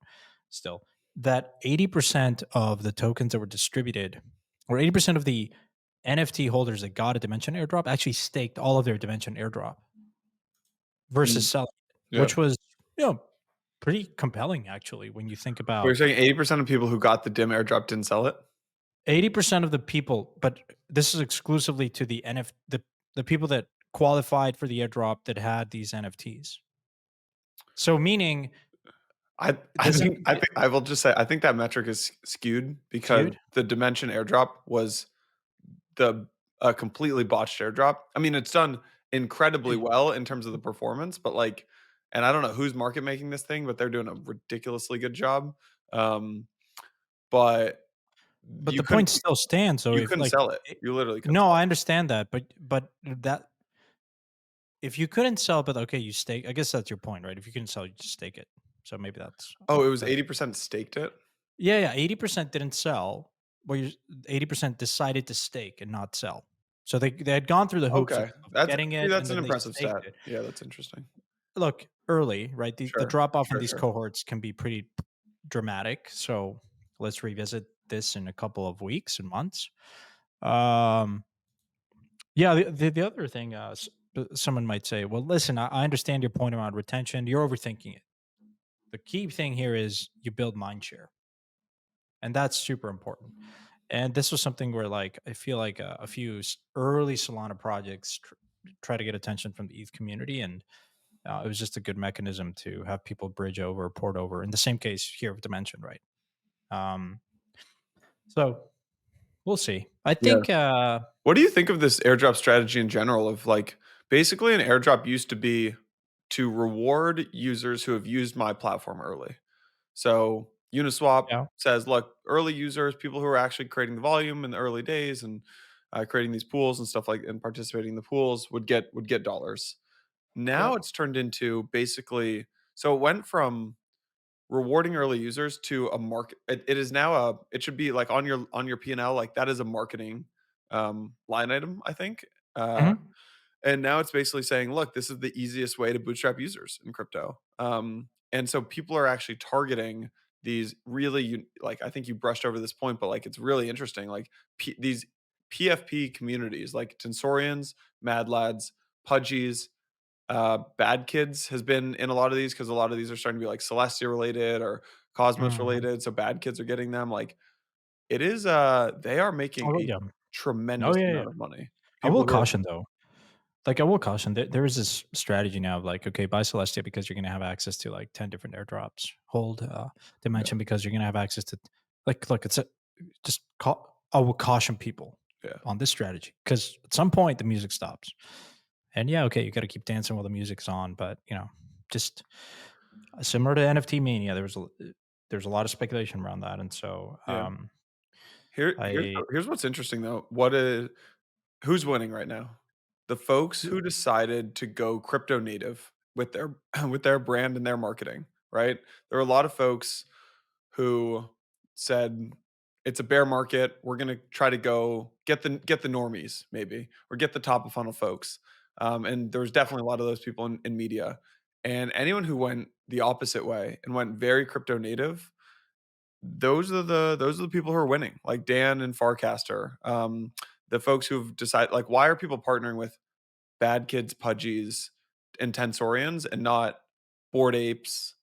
still, that 80% of the tokens that were distributed, or 80% of the NFT holders that got a Dimension airdrop actually staked all of their Dimension airdrop versus Mm, selling it, yeah. which was, you know, pretty compelling actually when you think But you're about saying 80% of people who got the dim airdrop didn't sell it? 80% of the people, but this is exclusively to the the people that qualified for the airdrop that had these NFTs. So meaning I doesn't think I will just say I think that metric is skewed because skewed? the dimension airdrop was the a completely botched airdrop. I mean, it's done incredibly Eh, well in terms of the performance, but, like, and I don't know who's market making this thing, but they're doing a ridiculously good job. Um, but but the point still stands, so you if couldn't like sell it. You literally couldn't no, sell I it. understand that, but that if you couldn't sell, but okay, you stake. I guess that's your point, right? If you couldn't sell, you just stake it. So maybe that's Oh, it was the 80% staked it? yeah, yeah. 80% didn't sell. Well, 80% decided to stake and not sell. So they had gone through the hoops Okay. of That's getting see, it, and that's an then they impressive staked stat. it. Yeah, that's interesting. Look, early, right? The Sure. drop off in Sure, these sure. cohorts can be pretty dramatic. So let's revisit this in a couple of weeks and months. Um, yeah, the other thing, someone might say, well, listen, I understand your point around retention. You're overthinking it. The key thing here is you build mind share, and that's super important. And this was something where, like, I feel like a few early Solana projects try to get attention from the ETH community, and it was just a good mechanism to have people bridge over, port over. In the same case here with Dimension, right? Um, so we'll see. I Yeah. think, What do you think of this airdrop strategy in general of like basically an airdrop used to be to reward users who have used my platform early. So Uniswap yeah, says, look, early users, people who are actually creating the volume in the early days and creating these pools and stuff like and participating in the pools would get dollars. yeah, Now it's turned into basically so it went from rewarding early users to a market. It is now a it should be like on your P&L like that is a marketing line item I think. mhm. And now it's basically saying, look, this is the easiest way to bootstrap users in crypto. And so people are actually targeting these really, like, I think you brushed over this point, but like, it's really interesting. Like, these PFP communities, like Tensorians, Mad Lads, Pudgies, Bad Kids has been in a lot of these because a lot of these are starting to be like Celestia related or Cosmos Mhm. related. So Bad Kids are getting them. Like, it is, they are making Oh a yeah, oh tremendous yeah, yeah. amount of money. I will People who are, caution though. Like, I will caution there is this strategy now of like, okay, buy Celestia because you're gonna have access to like 10 different airdrops. Hold yeah, Dimension because you're gonna have access to like look, it's a just I will caution people yeah, on this strategy because at some point the music stops. And yeah, okay, you gotta keep dancing while the music's on, but just similar to NFT mania, there's a lot of speculation around that. And so yeah. Here's I here's what's interesting though. What is who's winning right now? The folks who decided to go crypto native with their with their brand and their marketing, right? There are a lot of folks who said it's a bear market. We're gonna try to go get the normies maybe or get the top of funnel folks. And there was definitely a lot of those people in media. And anyone who went the opposite way and went very crypto native those are the people who are winning, like Dan and Farcaster. the folks who've decided, like, why are people partnering with Bad Kids, Pudgies, and Tensorians and not Bored Apes,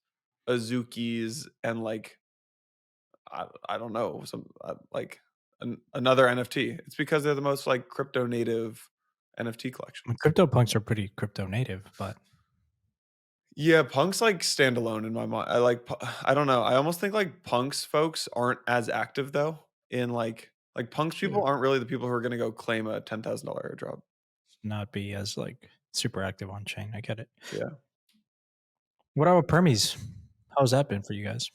Azukis, and like I don't know, some like another NFT. It's because they're the most like crypto native NFT collections. Crypto punks are pretty crypto native, but Yeah, punks like standalone in my mind. I like I don't know. I almost think like punks folks aren't as active though in like punks should people aren't really the people who are going to go claim a $10,000 airdrop. not be as like super active on chain. I get it. Yeah. What about Permies? How's that been for you guys?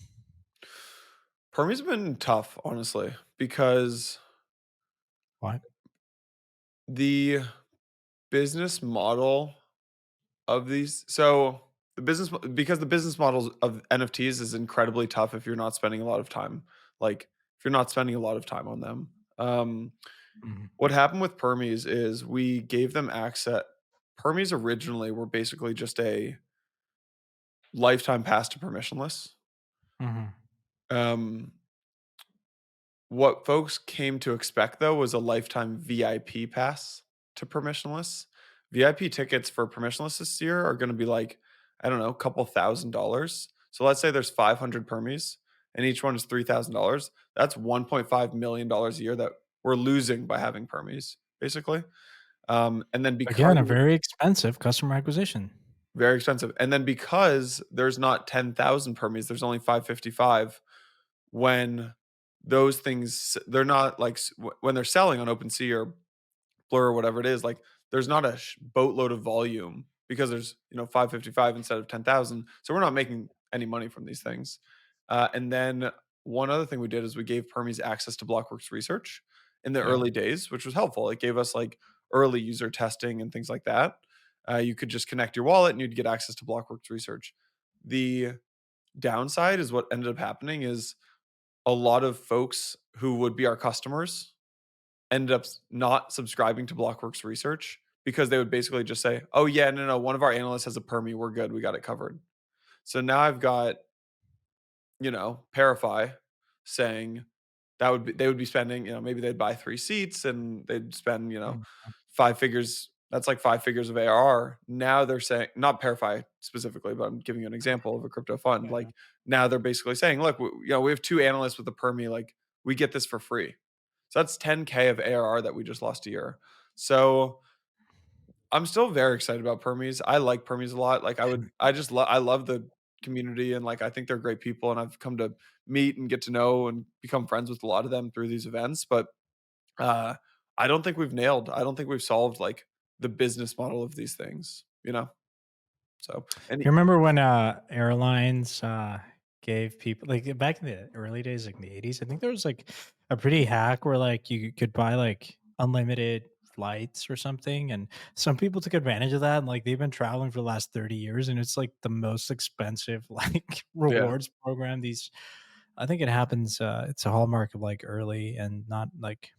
Permi's been tough, honestly, because Why? the business model of these so the business because the business models of NFTs is incredibly tough if you're not spending a lot of time. Like if you're not spending a lot of time on them. Mhm, What happened with Permies is we gave them access. Permies originally were basically just a lifetime pass to permissionless. mhm. Um, what folks came to expect though was a lifetime VIP pass to permissionless. VIP tickets for permissionless this year are going to be like, I don't know, a couple $1,000s. So let's say there's 500 permies and each one is $3,000. That's $1.5 million dollars a year that we're losing by having permies, basically. And then because Again, a very expensive customer acquisition. very expensive. And then because there's not 10,000 permies, there's only 555 when those things they're not like when they're selling on OpenSea or Blur or whatever it is, like there's not a boatload of volume because there's 555 instead of 10,000. So we're not making any money from these things. And then one other thing we did is we gave Permies access to Blockworks research in the Yeah. early days, which was helpful. It gave us like early user testing and things like that. You could just connect your wallet and you'd get access to Blockworks research. The downside is what ended up happening is a lot of folks who would be our customers ended up not subscribing to Blockworks research because they would basically just say, "Oh yeah, no, no, one of our analysts has a permie, we're good, we got it covered." So now I've got Parify saying that would be they would be spending, maybe they'd buy 3 seats and they'd spend, Mm, 5 figures. That's like 5 figures of ARR. Now they're saying, not Parify specifically, but I'm giving you an example of a crypto fund. yeah. Like now they're basically saying, "Look, we have 2 analysts with a permie, like we get this for free." So that's 10K of ARR that we just lost a year. So I'm still very excited about permies. I like permies a lot. Like I love the community and like I think they're great people and I've come to meet and get to know and become friends with a lot of them through these events. But uh I don't think we've solved like the business model of these things. So and You remember when airlines gave people like back in the early days, like in the 80s, I think there was like a pretty hack where like you could buy like unlimited flights or something. And some people took advantage of that. And like they've been traveling for the last 30 years and it's like the most expensive like yeah, rewards program. These I think it happens it's a hallmark of like early and not like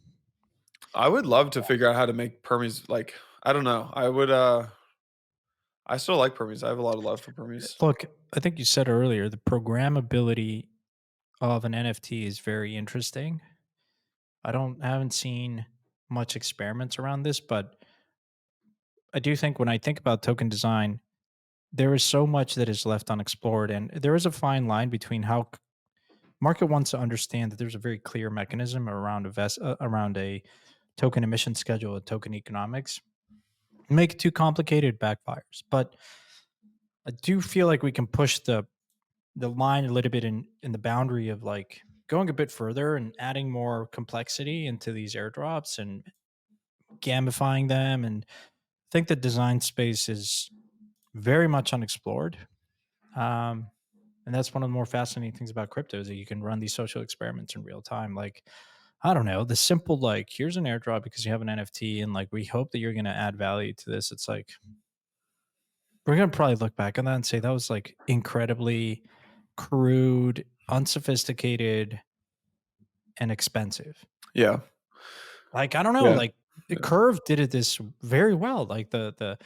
I would love to figure out how to make permies like I don't know. I still like permies. I have a lot of love for permies. look, I think you said earlier the programmability of an NFT is very interesting. I haven't seen much experiments around this, but I do think when I think about token design, there is so much that is left unexplored, and there is a fine line between how market wants to understand that there's a very clear mechanism around a token emission schedule, a token economics. Make it too complicated, backfires. But I do feel like we can push the line a little bit in the boundary of like going a bit further and adding more complexity into these airdrops and gamifying them. And I think the design space is very much unexplored. Um, and that's one of the more fascinating things about crypto is that you can run these social experiments in real time. Like, I don't know, the simple like, here's an airdrop because you have an NFT, and like we hope that you're going to add value to this. It's like we're going to probably look back on that and say that was like incredibly crude, unsophisticated, and expensive. Yeah. Like, I don't know, Yeah. like the Yeah. Curve did it this very well. Like the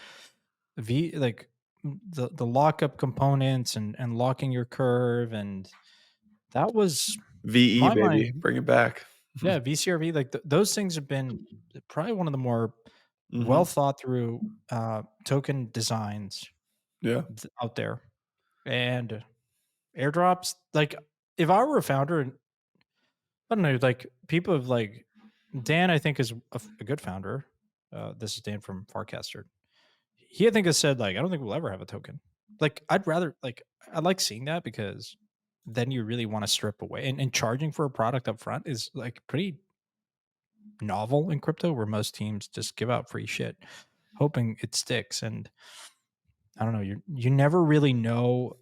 V like the lockup components and locking your curve, and that was VE my baby, mind. bring it back. Yeah, VCRV, like those things have been probably one of the more well Hmm. thought through token designs Yeah. out there. And airdrops, like if I were a founder, and I don't know, like people have like Dan, I think is a good founder. This is Dan from Farcaster. He, I think, has said like, I don't think we'll ever have a token. Like, I'd rather like I like seeing that because then you really want to strip away and charging for a product up front is like pretty novel in crypto where most teams just give out free shit hoping it sticks. And I don't know, you never really know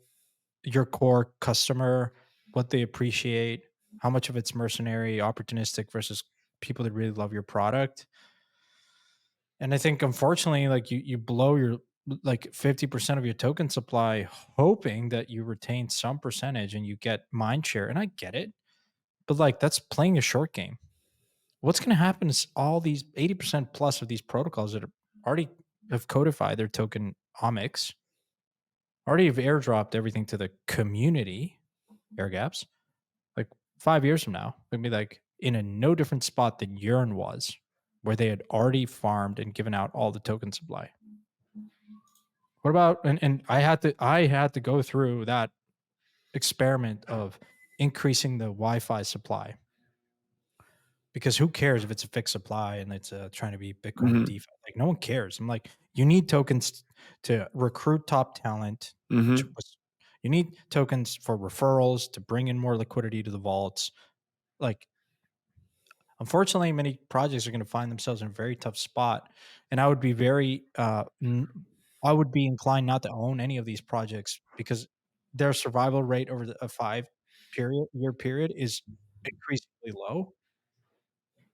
your core customer, what they appreciate, how much of it's mercenary, opportunistic versus people that really love your product. And I think unfortunately, like you blow your like 50% of your token supply hoping that you retain some percentage and you get mind share. And I get it, but like that's playing a short game. What's going to happen is all these 80% plus of these protocols that are already have codified their tokenomics, already have airdropped everything to the community, air gaps. Like 5 years from now, they'll be like in a no different spot than Yearn was, where they had already farmed and given out all the token supply. What about and I had to go through that experiment of increasing the Wi-Fi supply because who cares if it's a fixed supply and it's trying to be Bitcoin Hmm. DeFi? Like no one cares. I'm like, you need tokens to recruit top talent. To, Hmm. you need tokens for referrals to bring in more liquidity to the vaults. Like, unfortunately, many projects are going to find themselves in a very tough spot, and I would be I would be inclined not to own any of these projects because their survival rate over a 5 year period is increasingly low.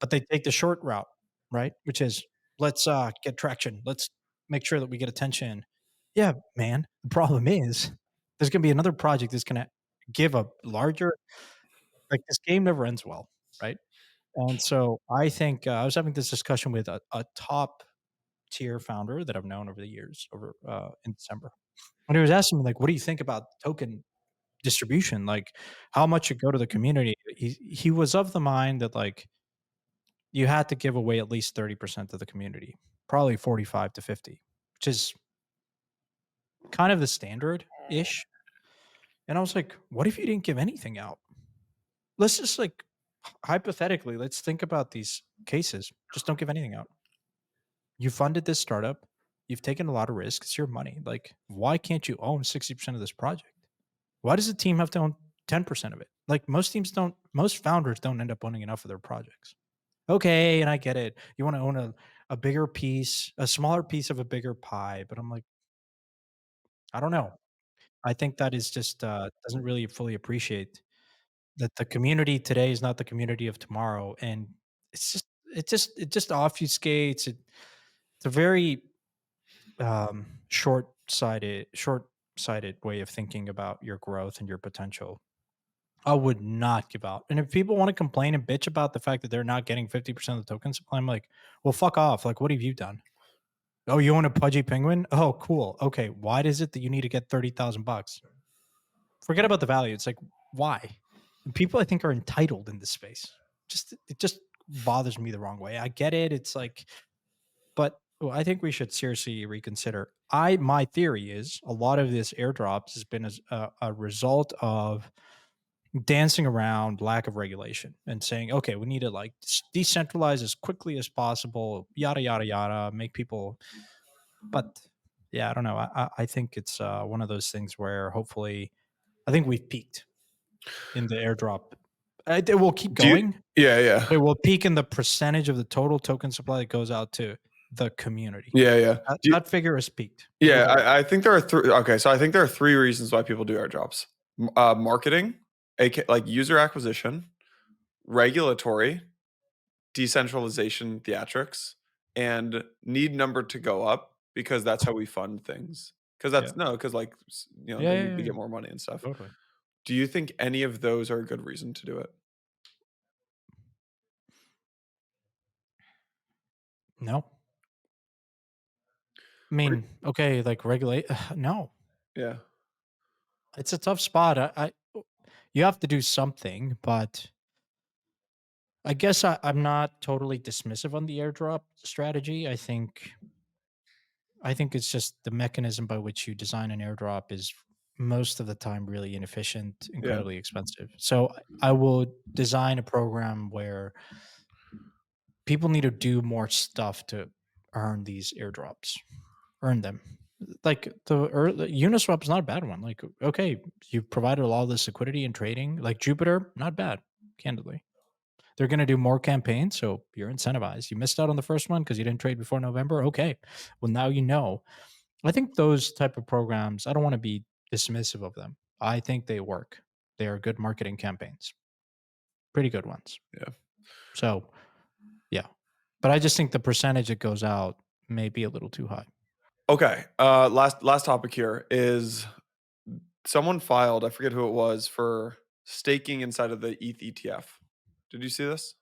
But they take the short route, right? Which is let's get traction. Let's make sure that we get attention. Yeah, man. The problem is there's going to be another project that's going to give a larger like this game never ends well, right? And so I think I was having this discussion with a top tier founder that I've known over the years over in December. And he was asking me like, "What do you think about token distribution? Like, how much should go to the community?" He was of the mind that like you had to give away at least 30% to the community, probably 45 to 50, which is kind of the standard ish. And I was like, "What if you didn't give anything out? Let's just like hypothetically, let's think about these cases. Just don't give anything out. You funded this startup. You've taken a lot of risk. It's your money. Like, why can't you own 60% of this project? Why does the team have to own 10% of it? Like, most founders don't end up owning enough of their projects. Okay. And I get it. You want to own a bigger piece, a smaller piece of a bigger pie. But I'm like, I don't know. I think that is just doesn't really fully appreciate that the community today is not the community of tomorrow. And it's just, it just obfuscates it. It's a very short-sighted way of thinking about your growth and your potential. I would not give out. And if people want to complain and bitch about the fact that they're not getting 50% of the token supply, I'm like, well, fuck off. Like, what have you done? Oh, you own a pudgy penguin? Oh, cool. Okay. Why is it that you need to get 30,000 bucks? Forget about the value. It's like, why? And people I think are entitled in this space. It just bothers me the wrong way. I get it. It's like, but well, I think we should seriously reconsider. My theory is a lot of this airdrops has been as a result of dancing around lack of regulation and saying, okay, we need to like decentralize as quickly as possible, yada yada yada, make people. But yeah, I don't know. I think it's one of those things where hopefully, I think we've peaked in the airdrop. It will keep Do you? going, Yeah, yeah, but it will peak in the percentage of the total token supply that goes out to the community. yeah, yeah. Do you, That figure has peaked. It'll yeah, go up. I think there are three. Okay, so I think there are three reasons why people do airdrops: marketing, like user acquisition, regulatory, decentralization theatrics, and need number to go up because that's how we fund things. Because Yeah. that's no, because like Yeah, they yeah, need yeah, to yeah. get more money and stuff. Totally. Do you think any of those are a good reason to do it? No. I What? mean, okay, like regulate no. Yeah. It's a tough spot. You have to do something, but I guess I'm not totally dismissive on the airdrop strategy. I think it's just the mechanism by which you design an airdrop is most of the time really inefficient, Yeah. incredibly expensive. So I will design a program where people need to do more stuff to earn these airdrops, earn them. Like the Uniswap is not a bad one. Like, okay, you've provided all this liquidity and trading. Like Jupiter, not bad, candidly. They're going to do more campaigns, so you're incentivized. You missed out on the first one because you didn't trade before November. Okay, well now you know. I think those type of programs. I don't want to be dismissive of them. I think they work. They are good marketing campaigns, pretty good ones. Yeah. So yeah, but I just think the percentage that goes out may be a little too high. Okay. Last topic here is someone filed, I forget who it was, for staking inside of the ETH ETF. Did you see this?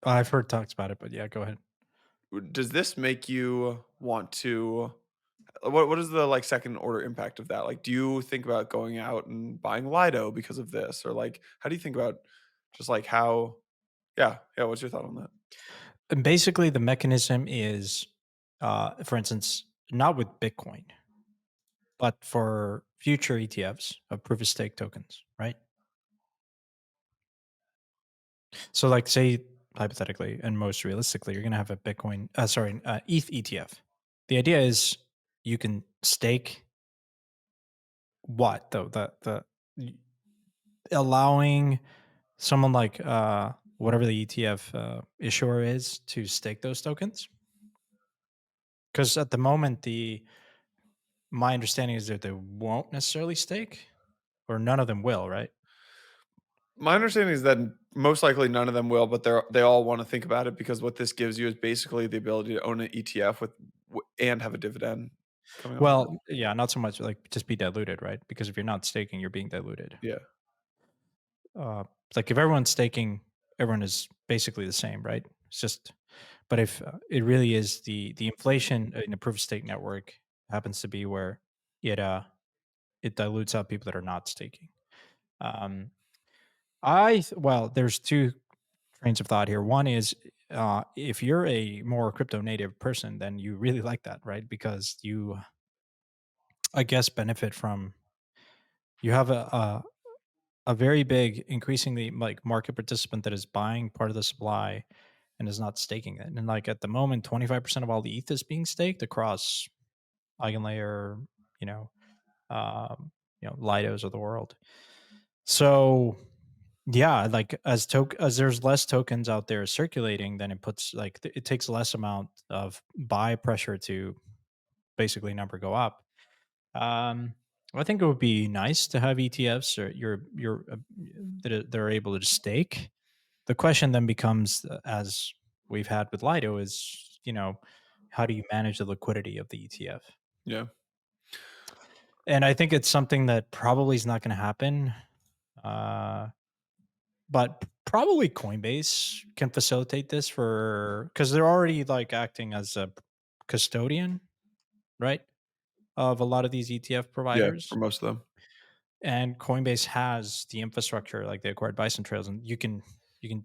I've heard talks about it, but yeah, go ahead. Does this make you want to what is the, like, second order impact of that? Like, do you think about going out and buying Lido because of this? Or, like, how do you think about just, like, how yeah, what's your thought on that? And basically, the mechanism is, for instance, not with Bitcoin, but for future ETFs of proof of stake tokens, right? So, like, say hypothetically and most realistically, you're going to have a Bitcoin, ETH ETF. The idea is you can stake what though y- allowing someone like whatever the ETF issuer is to stake those tokens. Because at the moment, the my understanding is that they won't necessarily stake, or none of them will, right? My understanding is that most likely none of them will, but they all wanna think about it because what this gives you is basically the ability to own an ETF with and have a dividend coming off of it. Well, yeah, not so much like just be diluted, right? Because if you're not staking, you're being diluted. Yeah, Like if everyone's staking, everyone is basically the same, right? It's just, but if it really is the inflation in a proof of stake network happens to be where it it dilutes out people that are not staking. Um, well, there's two trains of thought here. One is if you're a more crypto native person, then you really like that, right? Because you, I guess, benefit from you have a very big, increasingly like market participant that is buying part of the supply and is not staking it. And like at the moment, 25% of all the ETH is being staked across Eigenlayer, you know, Lidos of the world. So yeah, like as there's less tokens out there circulating, then it puts like it takes less amount of buy pressure to basically number go up. Um, I think it would be nice to have ETFs or you're that are able to stake. The question then becomes, as we've had with Lido, is how do you manage the liquidity of the ETF? yeah, And I think it's something that probably is not going to happen. Uh, but probably Coinbase can facilitate this for because they're already like acting as a custodian, right, of a lot of these ETF yeah, for providers. most of them. And Coinbase has the infrastructure, like they acquired Bison Trails, and you can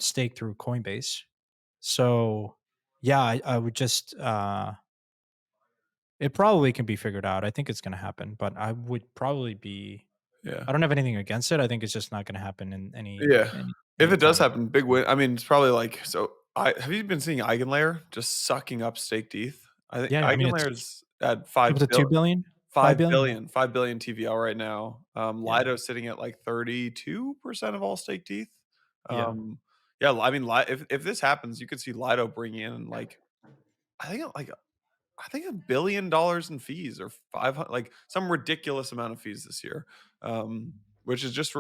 stake through Coinbase. So yeah, I would just it probably can be figured out. I think it's going to happen, but I would probably be. Yeah. I don't have anything against it. I think it's just not going to happen in any Yeah. any If any it does time. happen, big win. I mean, it's probably like so I have you been seeing Eigenlayer just sucking up staked ETH? I think Yeah, I mean it's Eigenlayer's at up to 2 billion, 5 billion. Yeah, 5 billion TVL right now. yeah, Lido's sitting at like 32% of all staked ETH. yeah. Yeah, I mean, if this happens, you could see Lido bring in like I think like $1 billion in fees or 500 like some ridiculous amount of fees this year, which is just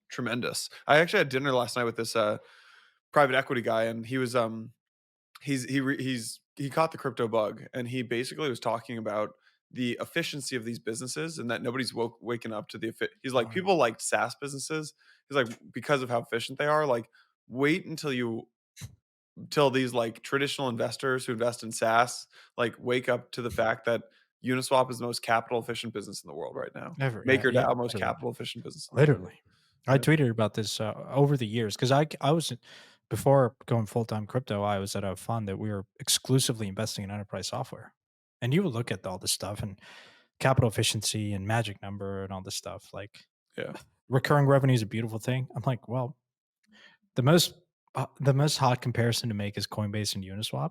tremendous. I actually had dinner last night with this private equity guy, and he was he caught the crypto bug, and he basically was talking about the efficiency of these businesses and that nobody's waking up to he's like Oh yeah. people like SaaS businesses. He's like because of how efficient they are. Like wait until these like traditional investors who invest in SaaS like wake up to the fact that Uniswap is the most capital efficient business in the world right now. Never. Yeah, yeah. MakerDAO most Literally. capital efficient business in the world. Literally. I Yeah. tweeted about this over the years because I was before going full-time crypto, I was at a fund that we were exclusively investing in enterprise software. And you would look at all this stuff and capital efficiency and magic number and all this stuff. Like Yeah. recurring revenue is a beautiful thing. I'm like, well, the most hot comparison to make is Coinbase and Uniswap.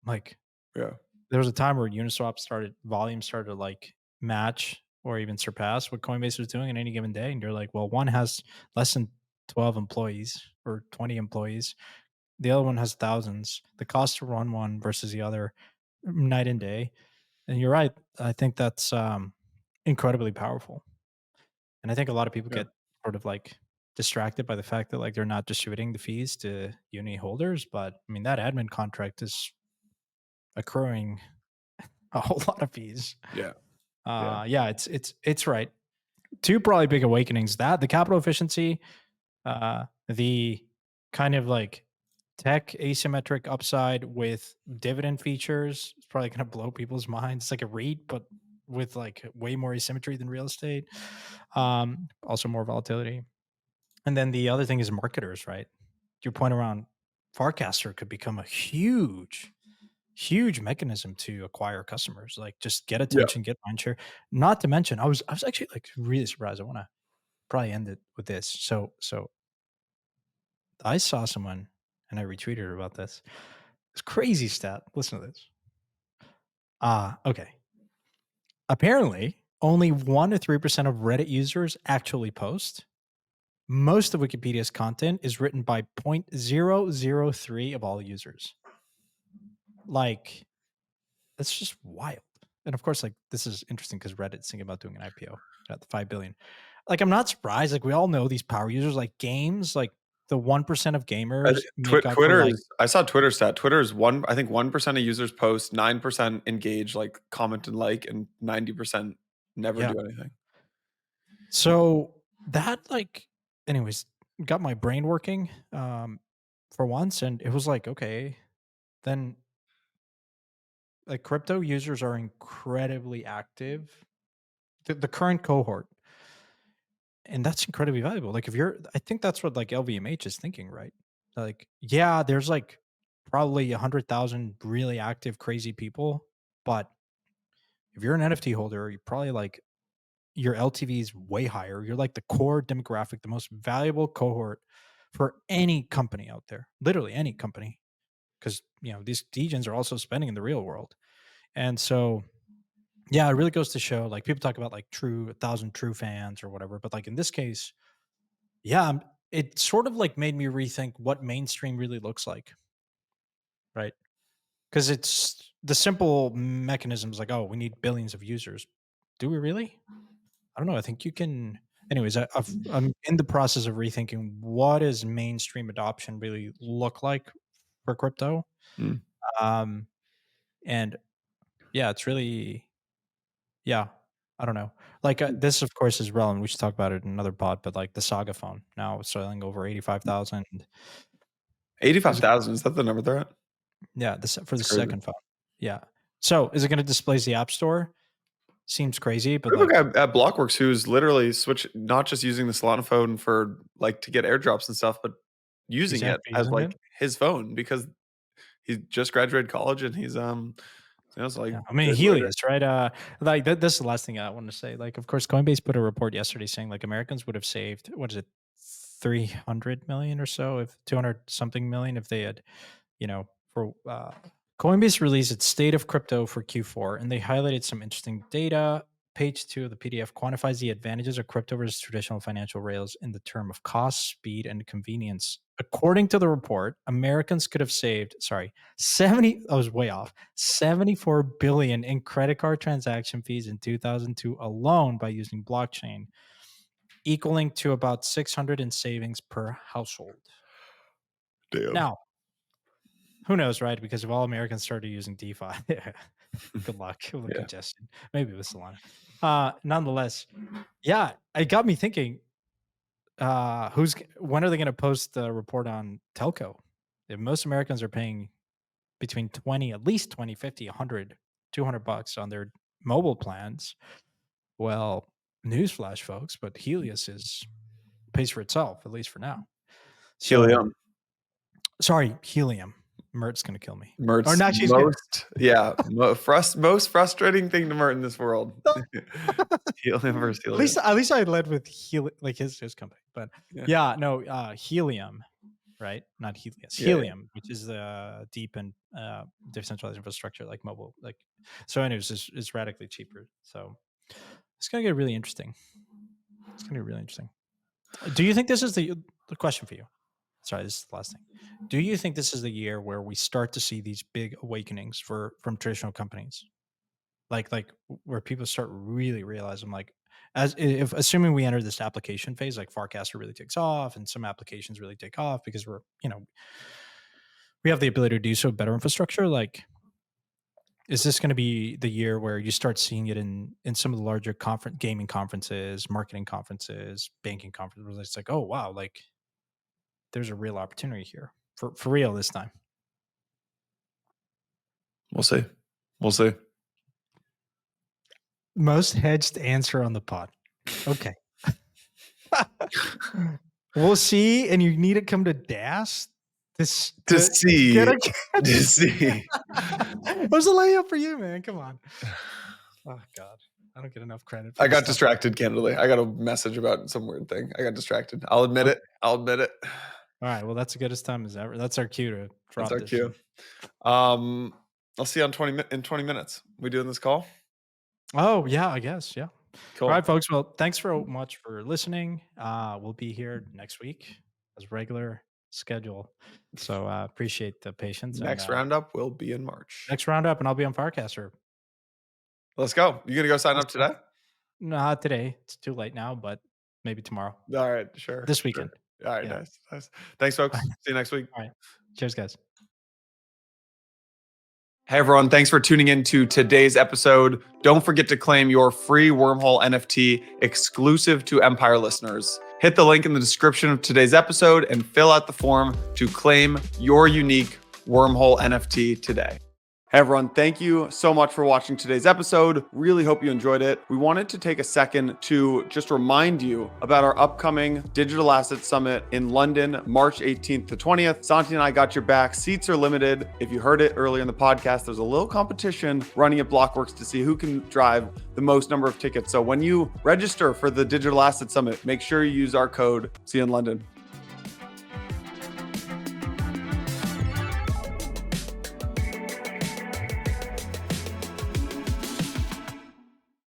Like Yeah. there was a time where Uniswap volume started to like match or even surpass what Coinbase was doing in any given day. And you're like, well, one has less than 12 employees or 20 employees. The other one has thousands. The cost to run one versus the other, night and day. And you're right. I think that's incredibly powerful. And I think a lot of people Yeah. get sort of like distracted by the fact that like they're not distributing the fees to uni holders. But I mean, that admin contract is accruing a whole lot of fees. Yeah. Yeah. Yeah, it's right. Two probably big awakenings: that the capital efficiency, the kind of like tech asymmetric upside with dividend features. It's probably going to blow people's minds. It's like a REIT, but with like way more asymmetry than real estate. Also more volatility. And then the other thing is marketers, right? Your point around Farcaster could become a huge mechanism to acquire customers. Like just get Yeah. attention, get mindshare. Not to mention, I was actually like really surprised. I want to probably end it with this. So I saw someone and I retweeted about this. It's crazy stat. Listen to this. Okay. Apparently, only 1 to 3% of Reddit users actually post. Most of Wikipedia's content is written by 0.003 of all users. Like, that's just wild. And of course, like this is interesting because Reddit's thinking about doing an IPO at the 5 billion. Like, I'm not surprised. Like, we all know these power users, like games, like the 1% of gamers make up for Twitter like, is. I saw Twitter stat. Twitter is one. I think 1% of users post, 9% engage, like comment and like, and 90% never yeah. do anything. So that like, anyways, got my brain working for once, and it was like, okay, then like crypto users are incredibly active. The current cohort, and that's incredibly valuable. Like if you're, I think that's what like LVMH is thinking, right? Like, yeah, there's like probably 100,000 really active, crazy people, but if you're an NFT holder, you're probably like your LTV is way higher. You're like the core demographic, the most valuable cohort for any company out there, literally any company, because these degens are also spending in the real world, and so yeah, it really goes to show. Like people talk about like true 1,000 true fans or whatever, but like in this case, yeah, it sort of like made me rethink what mainstream really looks like, right? Because it's the simple mechanisms like, oh, we need billions of users. Do we really? I don't know. I think you can. Anyways, I'm in the process of rethinking what does mainstream adoption really look like for crypto. Mm. Um, and yeah, it's really, yeah, I don't know. Like this, of course, is relevant. We should talk about it in another pod. But like the Saga phone now selling over 85,000. 85,000. Is that the number they're at? Yeah, this for the It's crazy. second phone. Yeah. So is it going to displace the App Store? Seems crazy, but We have a like, guy at Blockworks who's literally switched, not just using the Solana phone for like to get airdrops and stuff, but he's using it actually as using it. like his phone because he just graduated college and he's it's like Yeah, I mean good later. Helios, right? Like this is the last thing I want to say. Like, of course, Coinbase put a report yesterday saying like Americans would have saved what is it, 300 million or so, if 200 something million, if they had, for Coinbase released its state of crypto for Q4, and they highlighted some interesting data. Page 2 of the PDF quantifies the advantages of crypto versus traditional financial rails in the term of cost, speed, and convenience. According to the report, Americans could have saved, sorry, 70, I was way off, 74 billion in credit card transaction fees in 2002 alone by using blockchain, equaling to about 600 in savings per household. Damn. Now, who knows, right? Because if all Americans started using DeFi, good luck with Yeah. congestion. Maybe with Solana. Nonetheless, yeah, it got me thinking. When are they going to post the report on telco? If most Americans are paying between 20, at least 20, 50, 100, $200 on their mobile plans, well, newsflash, folks, but Helios is pays for itself, at least for now. So Helium. Sorry, helium. Mert's gonna kill me. Mert's Or not, she's gonna. most frustrating thing to Mert in this world. Helium versus helium. At least I led with like his company. But Yeah. no, helium, right? Not Helios. Yeah. Helium, which is the deep and decentralized infrastructure like mobile. Like so anyways, is radically cheaper. So it's gonna get really interesting. It's gonna be really interesting. Do you think this is the question for you? Sorry, this is the last thing. Do you think this is the year where we start to see these big awakenings from traditional companies? Like where people start really realizing, like, as if assuming we enter this application phase, like Farcaster really takes off and some applications really take off because we have the ability to do so better infrastructure. Like, is this going to be the year where you start seeing it in some of the larger gaming conferences, marketing conferences, banking conferences? It's like, oh wow, like there's a real opportunity here for real this time. We'll see. We'll see. Most hedged answer on the pod. Okay. We'll see. And you need to come to DAS to see. To see. What's the layup for you, man? Come on. Oh God. I don't get enough credit. I got distracted, candidly. I got a message about some weird thing. I got distracted. I'll admit it. All right. Well, that's the goodest time as ever. That's our cue to drop That's our cue. I'll see you in 20 minutes. We doing this call? Oh, yeah, I guess. Yeah. Cool. All right, folks. Well, thanks so much for listening. We'll be here next week as regular schedule. So appreciate the patience. Next roundup will be in March. Next roundup, and I'll be on Farcaster. Let's go. You gonna go sign up today? Not today. It's too late now, but maybe tomorrow. All right, sure. This weekend. Sure. All right, nice. Thanks, folks. See you next week. All right. Cheers, guys. Hey everyone, thanks for tuning in to today's episode. Don't forget to claim your free Wormhole NFT exclusive to Empire listeners. Hit the link in the description of today's episode and fill out the form to claim your unique Wormhole NFT today. Hey everyone, thank you so much for watching today's episode. Really hope you enjoyed it. We wanted to take a second to just remind you about our upcoming Digital Asset Summit in London, March 18th to 20th. Santi and I got your back. Seats are limited. If you heard it earlier in the podcast, there's a little competition running at Blockworks to see who can drive the most number of tickets. So when you register for the Digital Asset Summit, make sure you use our code. See you in London.